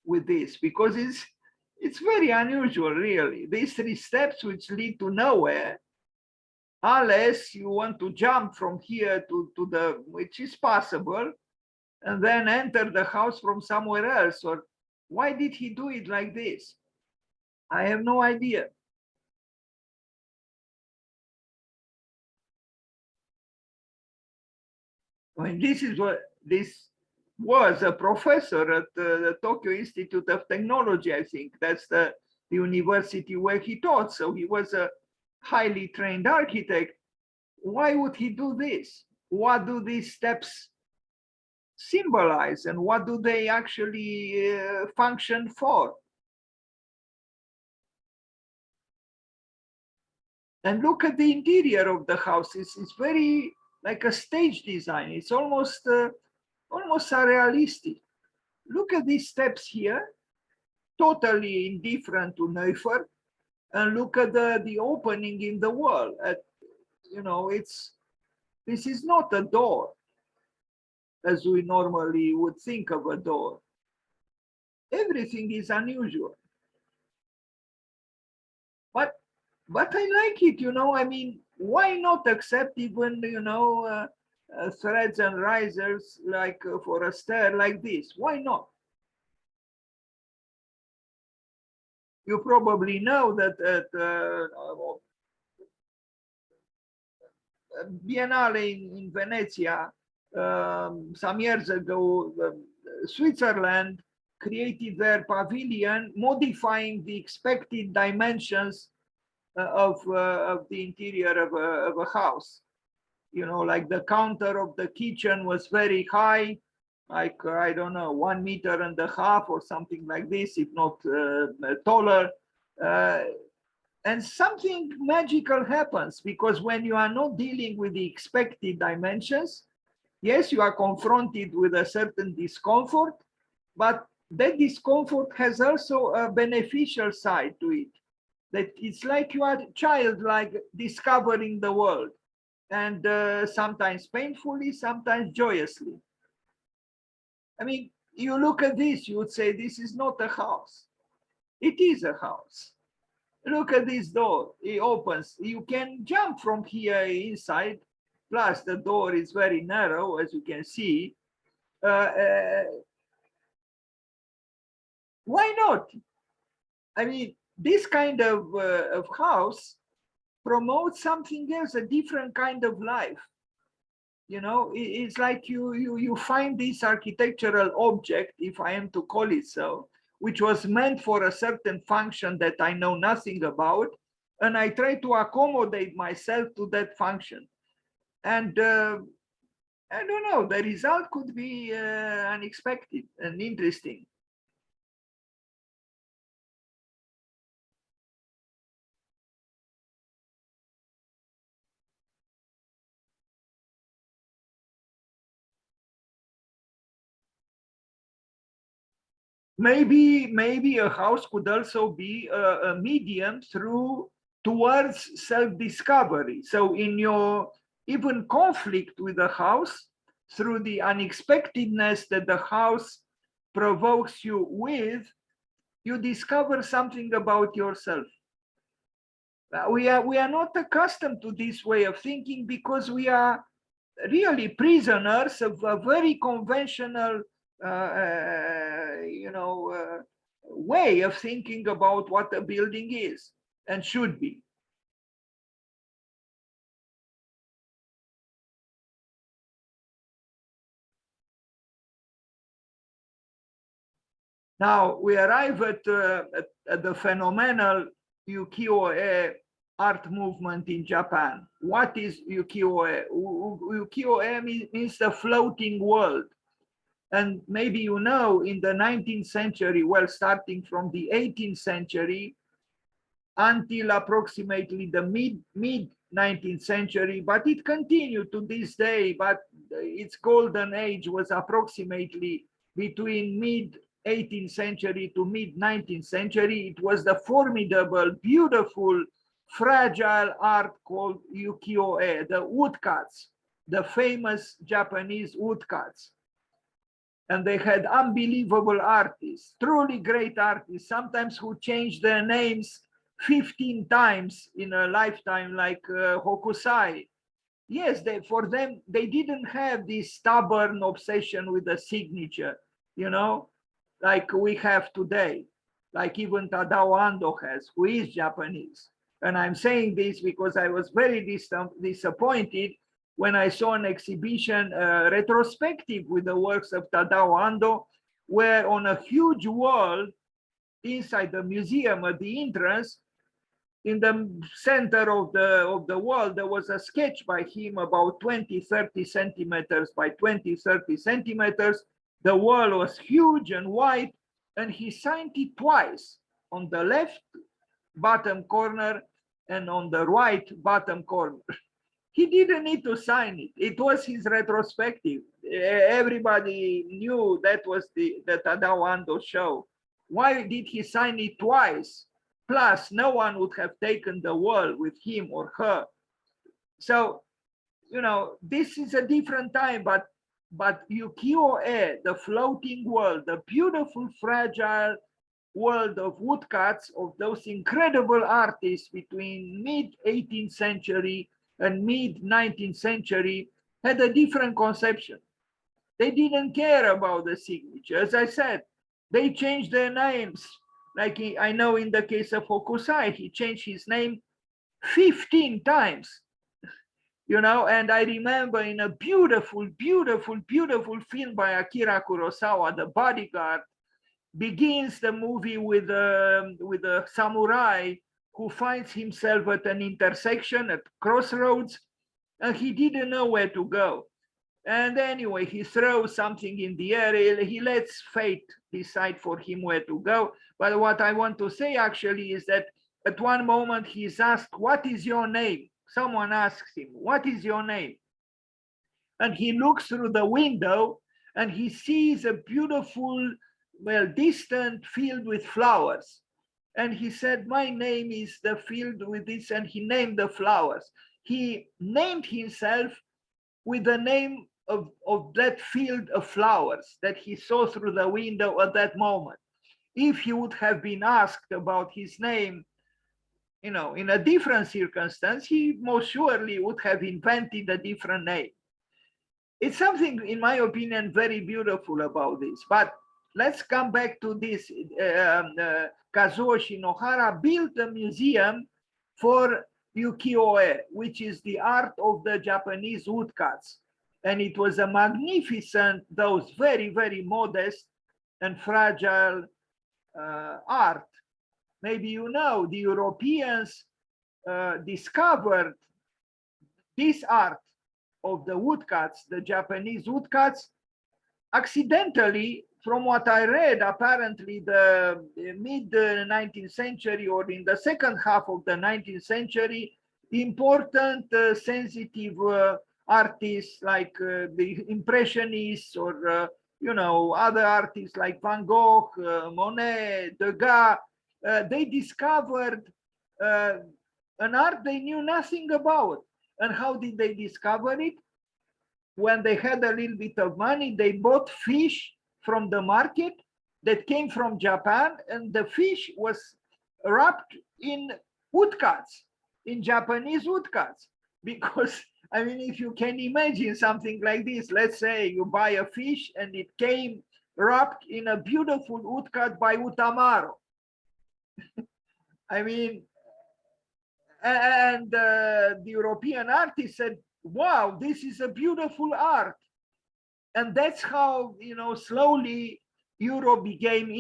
with this? Because it's very unusual, really. These three steps which lead to nowhere, unless you want to jump from here to the, which is possible, and then enter the house from somewhere else. Or why did he do it like this? I have no idea. I mean, this is what this was a professor at the Tokyo Institute of Technology, I think. That's the university where he taught. So he was a highly trained architect. Why would he do this? What do these steps symbolize, and what do they actually function for? And look at the interior of the house. It's very like a stage design. It's almost surrealistic. Look at these steps here, totally indifferent to Neufer, and look at the opening in the wall. You know, this is not a door as we normally would think of a door. Everything is unusual. But I like it, you know. I mean, why not accept even, you know, threads and risers like for a stair like this? Why not? You probably know that at Biennale in Venezia some years ago, Switzerland created their pavilion, modifying the expected dimensions of the interior of a house. You know, like the counter of the kitchen was very high, like, I don't know, 1.5 meters or something like this, if not taller. And something magical happens, because when you are not dealing with the expected dimensions, yes, you are confronted with a certain discomfort, but that discomfort has also a beneficial side to it. That it's like you are a child, like discovering the world, and sometimes painfully, sometimes joyously. I mean, you look at this, you would say, this is not a house. It is a house. Look at this door, it opens. You can jump from here inside, plus the door is very narrow, as you can see. Why not? I mean, this kind of house promotes something else, a different kind of life. You know, it's like you find this architectural object, if I am to call it so, which was meant for a certain function that I know nothing about, and I try to accommodate myself to that function. And I don't know, the result could be unexpected and interesting. Maybe a house could also be a medium towards self-discovery. So in your even conflict with the house, through the unexpectedness that the house provokes you with, you discover something about yourself. We are not accustomed to this way of thinking, because we are really prisoners of a very conventional way of thinking about what a building is and should be. Now we arrive at the phenomenal Ukiyo-e art movement in Japan. What is Ukiyo-e? Ukiyo-e means the floating world. And maybe you know, in the 19th century, well, starting from the 18th century until approximately the mid 19th century, but it continued to this day, but its golden age was approximately between mid 18th century to mid 19th century. It was the formidable, beautiful, fragile art called ukiyo-e, the woodcuts, the famous Japanese woodcuts. And they had unbelievable artists, truly great artists, sometimes who changed their names 15 times in a lifetime, like Hokusai. Yes, for them, they didn't have this stubborn obsession with the signature, you know, like we have today, like even Tadao Ando has, who is Japanese. And I'm saying this because I was very disappointed when I saw an exhibition retrospective with the works of Tadao Ando, where on a huge wall inside the museum at the entrance, in the center of the wall, there was a sketch by him about 20-30 centimeters by 20-30 centimeters. The wall was huge and wide, and he signed it twice, on the left bottom corner and on the right bottom corner. He didn't need to sign it. It was his retrospective. Everybody knew that was the Tadao Ando show. Why did he sign it twice? Plus, no one would have taken the wall with him or her. So, you know, this is a different time, but Ukiyo-e, the floating world, the beautiful, fragile world of woodcuts, of those incredible artists between mid-18th century and mid-19th century, had a different conception. They didn't care about the signature. As I said, they changed their names. Like I know in the case of Hokusai, he changed his name 15 times, you know, and I remember in a beautiful, beautiful, beautiful film by Akira Kurosawa, The Bodyguard, begins the movie with a samurai who finds himself at an intersection, at crossroads, and he didn't know where to go. And anyway, he throws something in the air. He lets fate decide for him where to go. But what I want to say actually is that at one moment he's asked, "What is your name?" Someone asks him, "What is your name?" And he looks through the window and he sees a beautiful, well, distant field with flowers. And he said, "My name is the field with this," and he named the flowers. He named himself with the name of that field of flowers that he saw through the window at that moment. If he would have been asked about his name, you know, in a different circumstance, he most surely would have invented a different name. It's something, in my opinion, very beautiful about this. But let's come back to this. Kazuo Shinohara built a museum for ukiyo-e, which is the art of the Japanese woodcuts. And it was a magnificent, those very, very modest and fragile art. Maybe you know, the Europeans discovered this art of the woodcuts, the Japanese woodcuts, accidentally. From what I read, apparently the mid-19th century, or in the second half of the 19th century, important sensitive artists like the Impressionists, or you know, other artists like Van Gogh, Monet, Degas, they discovered an art they knew nothing about. And how did they discover it? When they had a little bit of money, they bought fish from the market that came from Japan, and the fish was wrapped in woodcuts, in Japanese woodcuts. Because, I mean, if you can imagine something like this, let's say you buy a fish and it came wrapped in a beautiful woodcut by Utamaro. I mean, and the European artist said, "Wow, this is a beautiful art." And that's how, you know, slowly Europe became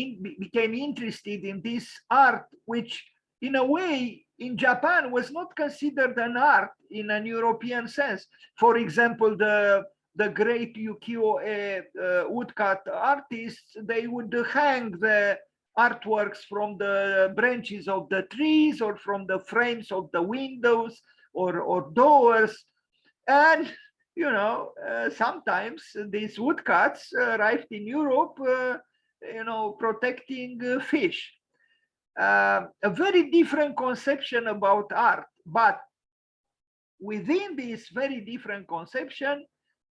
interested in this art, which in a way in Japan was not considered an art in an European sense. For example, the great ukiyo-e woodcut artists, they would hang the artworks from the branches of the trees or from the frames of the windows or doors. And you know, sometimes these woodcuts arrived in Europe, you know, protecting fish. A very different conception about art, but within this very different conception,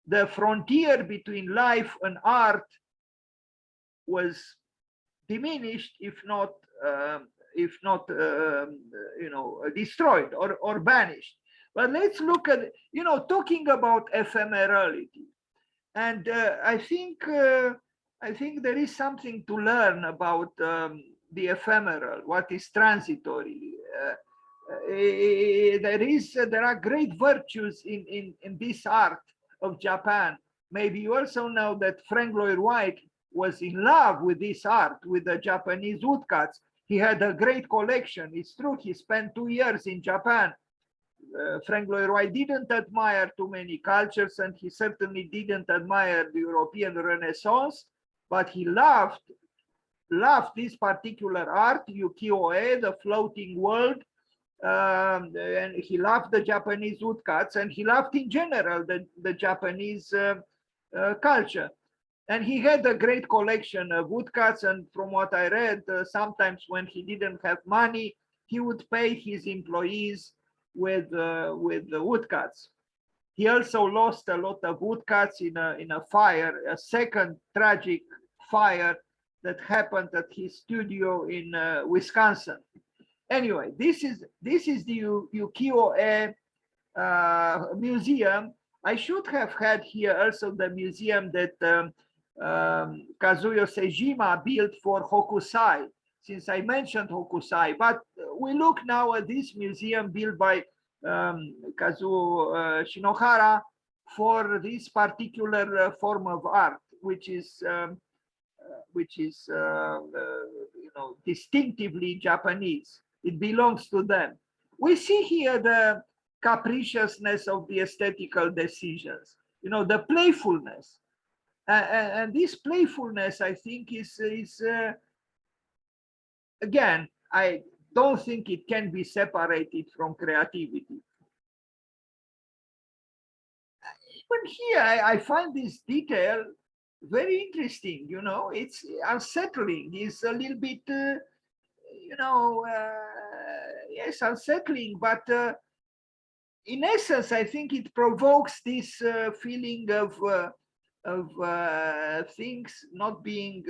the frontier between life and art was diminished, if not, you know, destroyed or banished. But let's look at, you know, talking about ephemerality. And I think there is something to learn about the ephemeral, what is transitory. there are great virtues in this art of Japan. Maybe you also know that Frank Lloyd Wright was in love with this art, with the Japanese woodcuts. He had a great collection. It's true, he spent 2 years in Japan. Frank Lloyd Wright didn't admire too many cultures, and he certainly didn't admire the European Renaissance, but he loved this particular art, Ukiyo-e, the floating world, and he loved the Japanese woodcuts, and he loved in general the Japanese culture. And he had a great collection of woodcuts, and from what I read, sometimes when he didn't have money, he would pay his employees with the woodcuts. He also lost a lot of woodcuts in a fire, a second tragic fire that happened at his studio in Wisconsin. Anyway, this is the Ukiyo-e Museum. I should have had here also the museum that Kazuo Sejima built for Hokusai, since I mentioned Hokusai. But we look now at this museum built by Kazuo Shinohara for this particular form of art, which is distinctively Japanese. It belongs to them. We see here the capriciousness of the aesthetical decisions, the playfulness. And this playfulness, I think, is again, I don't think it can be separated from creativity. Even here, I find this detail very interesting. It's unsettling. It's a little bit, yes, unsettling, but in essence, I think it provokes this feeling of things not being,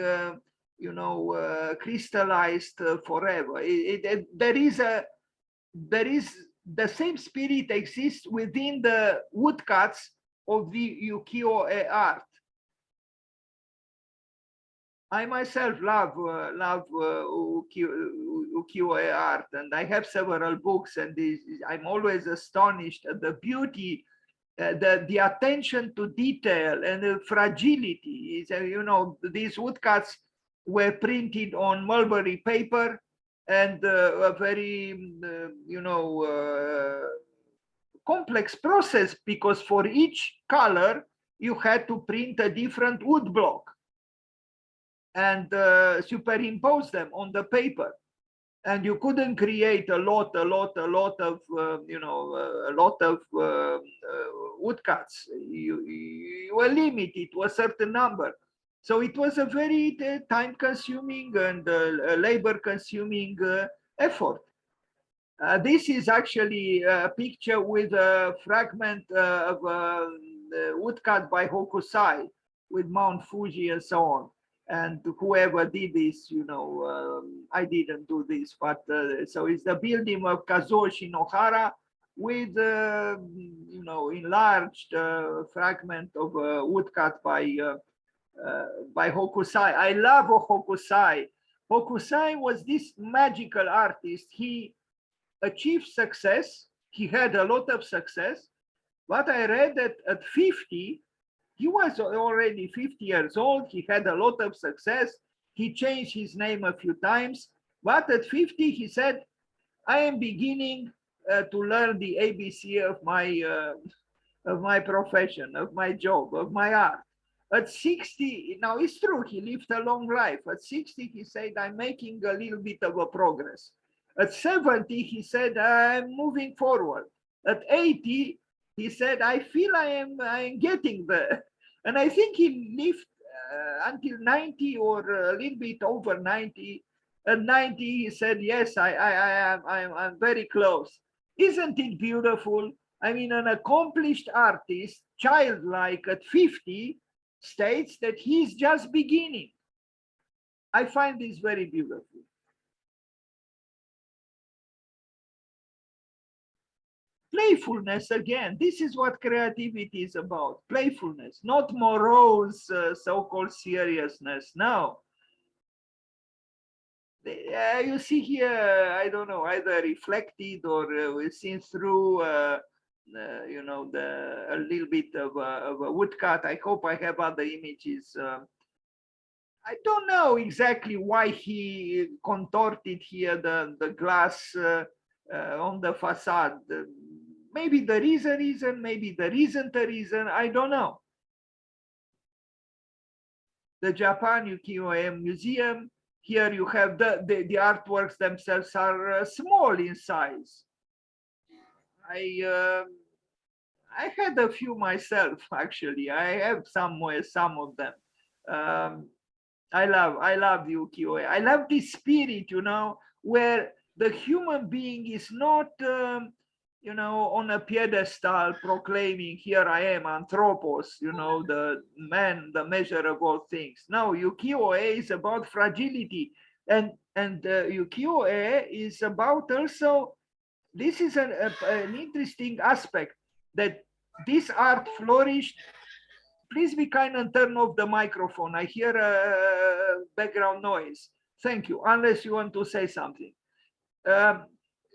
crystallized forever. There is the same spirit exists within the woodcuts of the ukiyo-e art. I myself love ukiyo-e art, and I have several books, and I'm always astonished at the beauty, the attention to detail and the fragility. These woodcuts were printed on mulberry paper, and a very, complex process, because for each color you had to print a different wood block and superimpose them on the paper, and you couldn't create a lot of woodcuts. You were limited to a certain number, so it was a very time-consuming and labor-consuming effort. This is actually a picture with a fragment of a woodcut by Hokusai with Mount Fuji and so on. And whoever did this, I didn't do this, but so it's the building of Kazuo Shinohara with, enlarged fragment of a woodcut by Hokusai. I love Hokusai. Hokusai was this magical artist. He achieved success. He had a lot of success, but I read that at 50, he was already 50 years old. He had a lot of success. He changed his name a few times, but at 50, he said, I am beginning to learn the ABC of my profession, of my job, of my art. At 60, now it's true, he lived a long life. At 60, he said, I'm making a little bit of a progress. At 70, he said, I'm moving forward. At 80, he said, I feel I am getting there. And I think he lived until 90 or a little bit over 90. At 90, he said, yes, I'm very close. Isn't it beautiful? I mean, an accomplished artist, childlike at 50, states that he's just beginning. I find this very beautiful. Playfulness, again, this is what creativity is about. Playfulness, not morose so-called seriousness. No, You see here, I don't know, either reflected or seen through, you know, a little bit of a woodcut. I hope I have other images. I don't know exactly why he contorted here the glass on the facade. Maybe there is a reason, maybe there isn't a reason, I don't know. The Japan Ukiyo-e Museum, here you have the artworks themselves are small in size. I had a few myself, actually. I have somewhere some of them. I love the ukiyo-e. I love this spirit, you know, where the human being is not, you know, on a pedestal proclaiming, here I am, anthropos, you know, the man, the measure of all things. No, ukiyo-e is about fragility. And ukiyo-e is about also, this is an interesting aspect, that this art flourished. Please be kind and turn off the microphone. I hear a background noise. Thank you, unless you want to say something.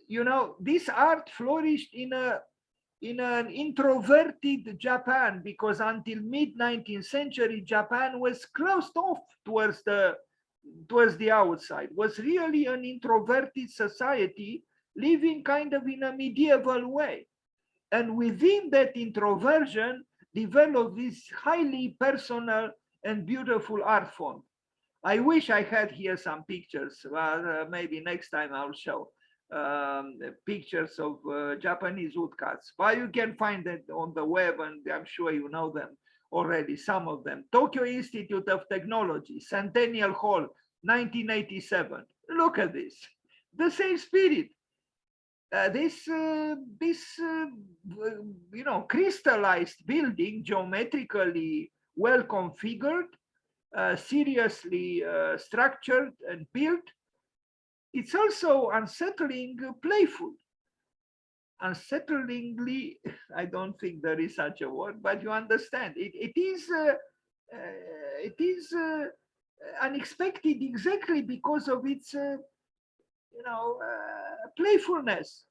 You know, this art flourished in an introverted Japan, because until mid 19th century, Japan was closed off towards the outside, was really an introverted society living kind of in a medieval way. And within that introversion, developed this highly personal and beautiful art form. I wish I had here some pictures. Well, maybe next time I'll show pictures of Japanese woodcuts. But you can find that on the web, and I'm sure you know them already, some of them. Tokyo Institute of Technology, Centennial Hall, 1987. Look at this. The same spirit. This you know, crystallized building, geometrically well configured, seriously structured and built. It's also unsettling playful. Unsettlingly, I don't think there is such a word, but you understand. It is unexpected exactly because of its you know, playfulness.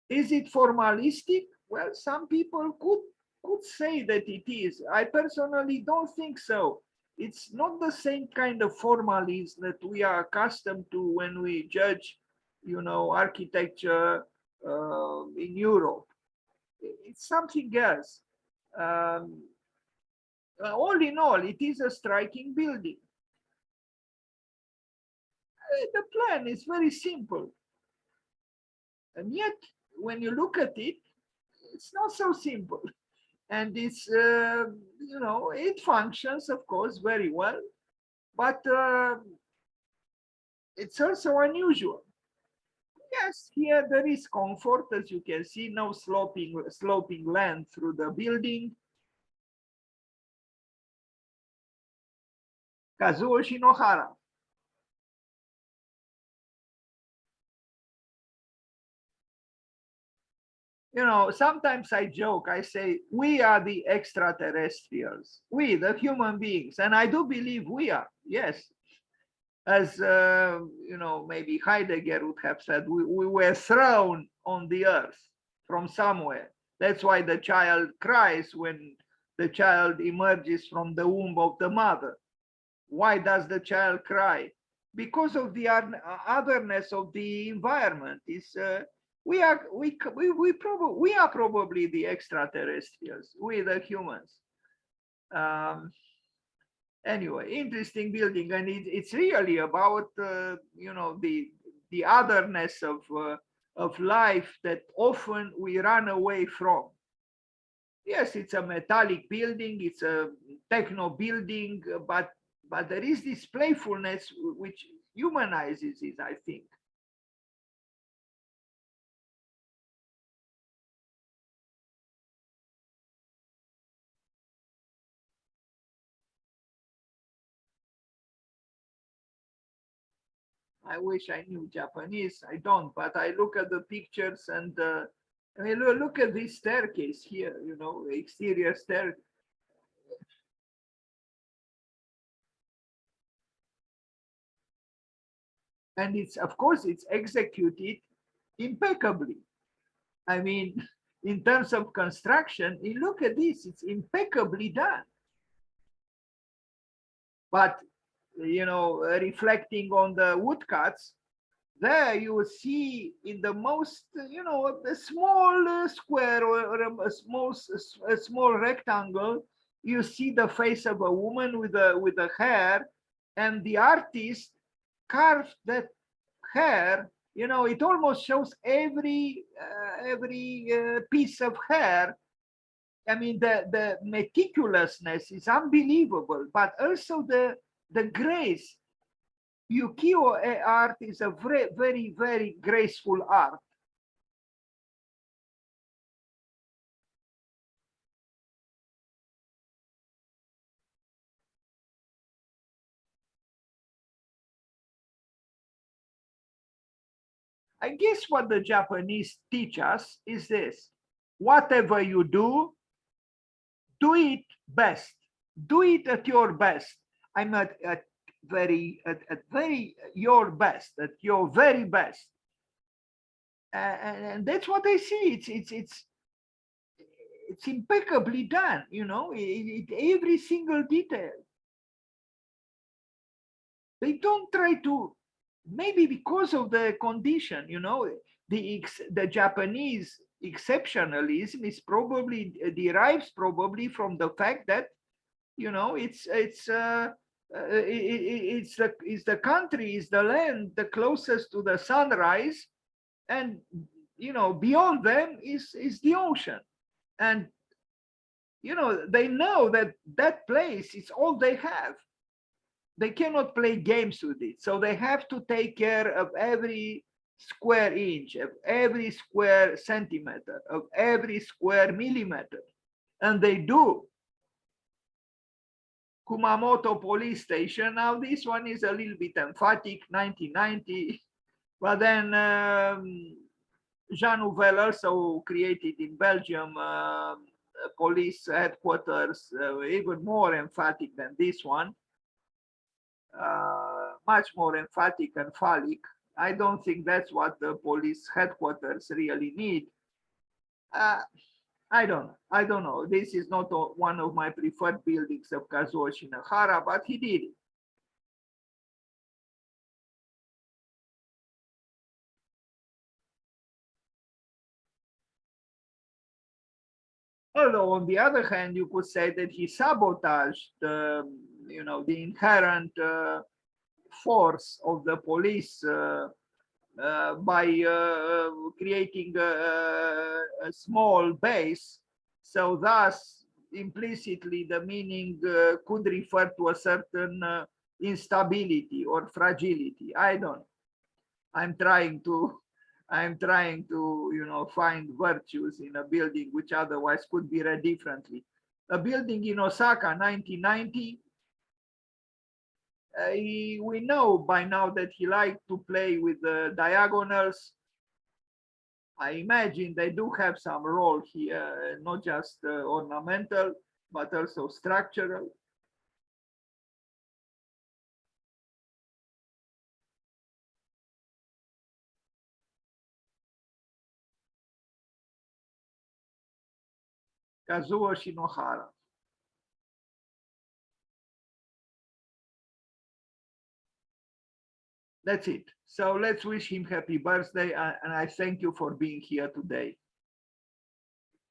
Is it formalistic? Well, some people could say that it is. I personally don't think so. It's not the same kind of formalism that we are accustomed to when we judge, you know, architecture in Europe. It's something else. Um, all in all, it is a striking building. The plan is very simple. And yet, when you look at it, it's not so simple. And it's, you know, it functions, of course, very well, but it's also unusual. Yes, here there is comfort, as you can see, no sloping land through the building. Kazuo Shinohara. You know, sometimes I joke, I say, we are the extraterrestrials, we, the human beings, and I do believe we are, yes. As, you know, maybe Heidegger would have said, we were thrown on the earth from somewhere. That's why the child cries when the child emerges from the womb of the mother. Why does the child cry? Because of the otherness of the environment. We are probably the extraterrestrials, we the humans. Anyway, interesting building, and it's really about you know, the otherness of life that often we run away from. Yes, it's a metallic building, it's a techno building, but there is this playfulness which humanizes it, I think. I wish I knew Japanese. I don't, but I look at the pictures and I mean, look at this staircase here, you know, exterior staircase. And it's, of course, it's executed impeccably. I mean, in terms of construction, you look at this, it's impeccably done. But, you know, reflecting on the woodcuts, there you will see in the most, you know, a small square or a small rectangle, you see the face of a woman with a hair, and the artist carved that hair. You know, it almost shows every piece of hair. I mean, the meticulousness is unbelievable, but also the grace. Ukiyo-e art is a very, very, very graceful art. I guess what the Japanese teach us is this: whatever you do it best. Do it at your best. I'm at very your best, at your very best. And that's what I see. It's impeccably done. You know, every single detail. They don't try to, maybe because of the condition, you know, the Japanese exceptionalism is probably derives probably from the fact that, you know, it's the country, is the land the closest to the sunrise, and, you know, beyond them is the ocean. And, you know, they know that that place is all they have. They cannot play games with it. So they have to take care of every square inch, of every square centimeter, of every square millimeter. And they do. Kumamoto police station. Now this one is a little bit emphatic, 1990. But then Jean Nouvel also created in Belgium police headquarters, even more emphatic than this one. Much more emphatic and phallic. I don't think that's what the police headquarters really need. Uh, I don't know. This is not one of my preferred buildings of Kazuo Shinohara, but he did it. Although on the other hand, you could say that he sabotaged the, you know, the inherent force of the police by creating a small base. So thus, implicitly, the meaning could refer to a certain instability or fragility. I don't. I'm trying to. I'm trying to, you know, find virtues in a building which otherwise could be read differently. A building in Osaka, 1990. We know by now that he liked to play with the diagonals. I imagine they do have some role here, not just ornamental, but also structural. Kazuo Shinohara. That's it. So let's wish him happy birthday, and I thank you for being here today.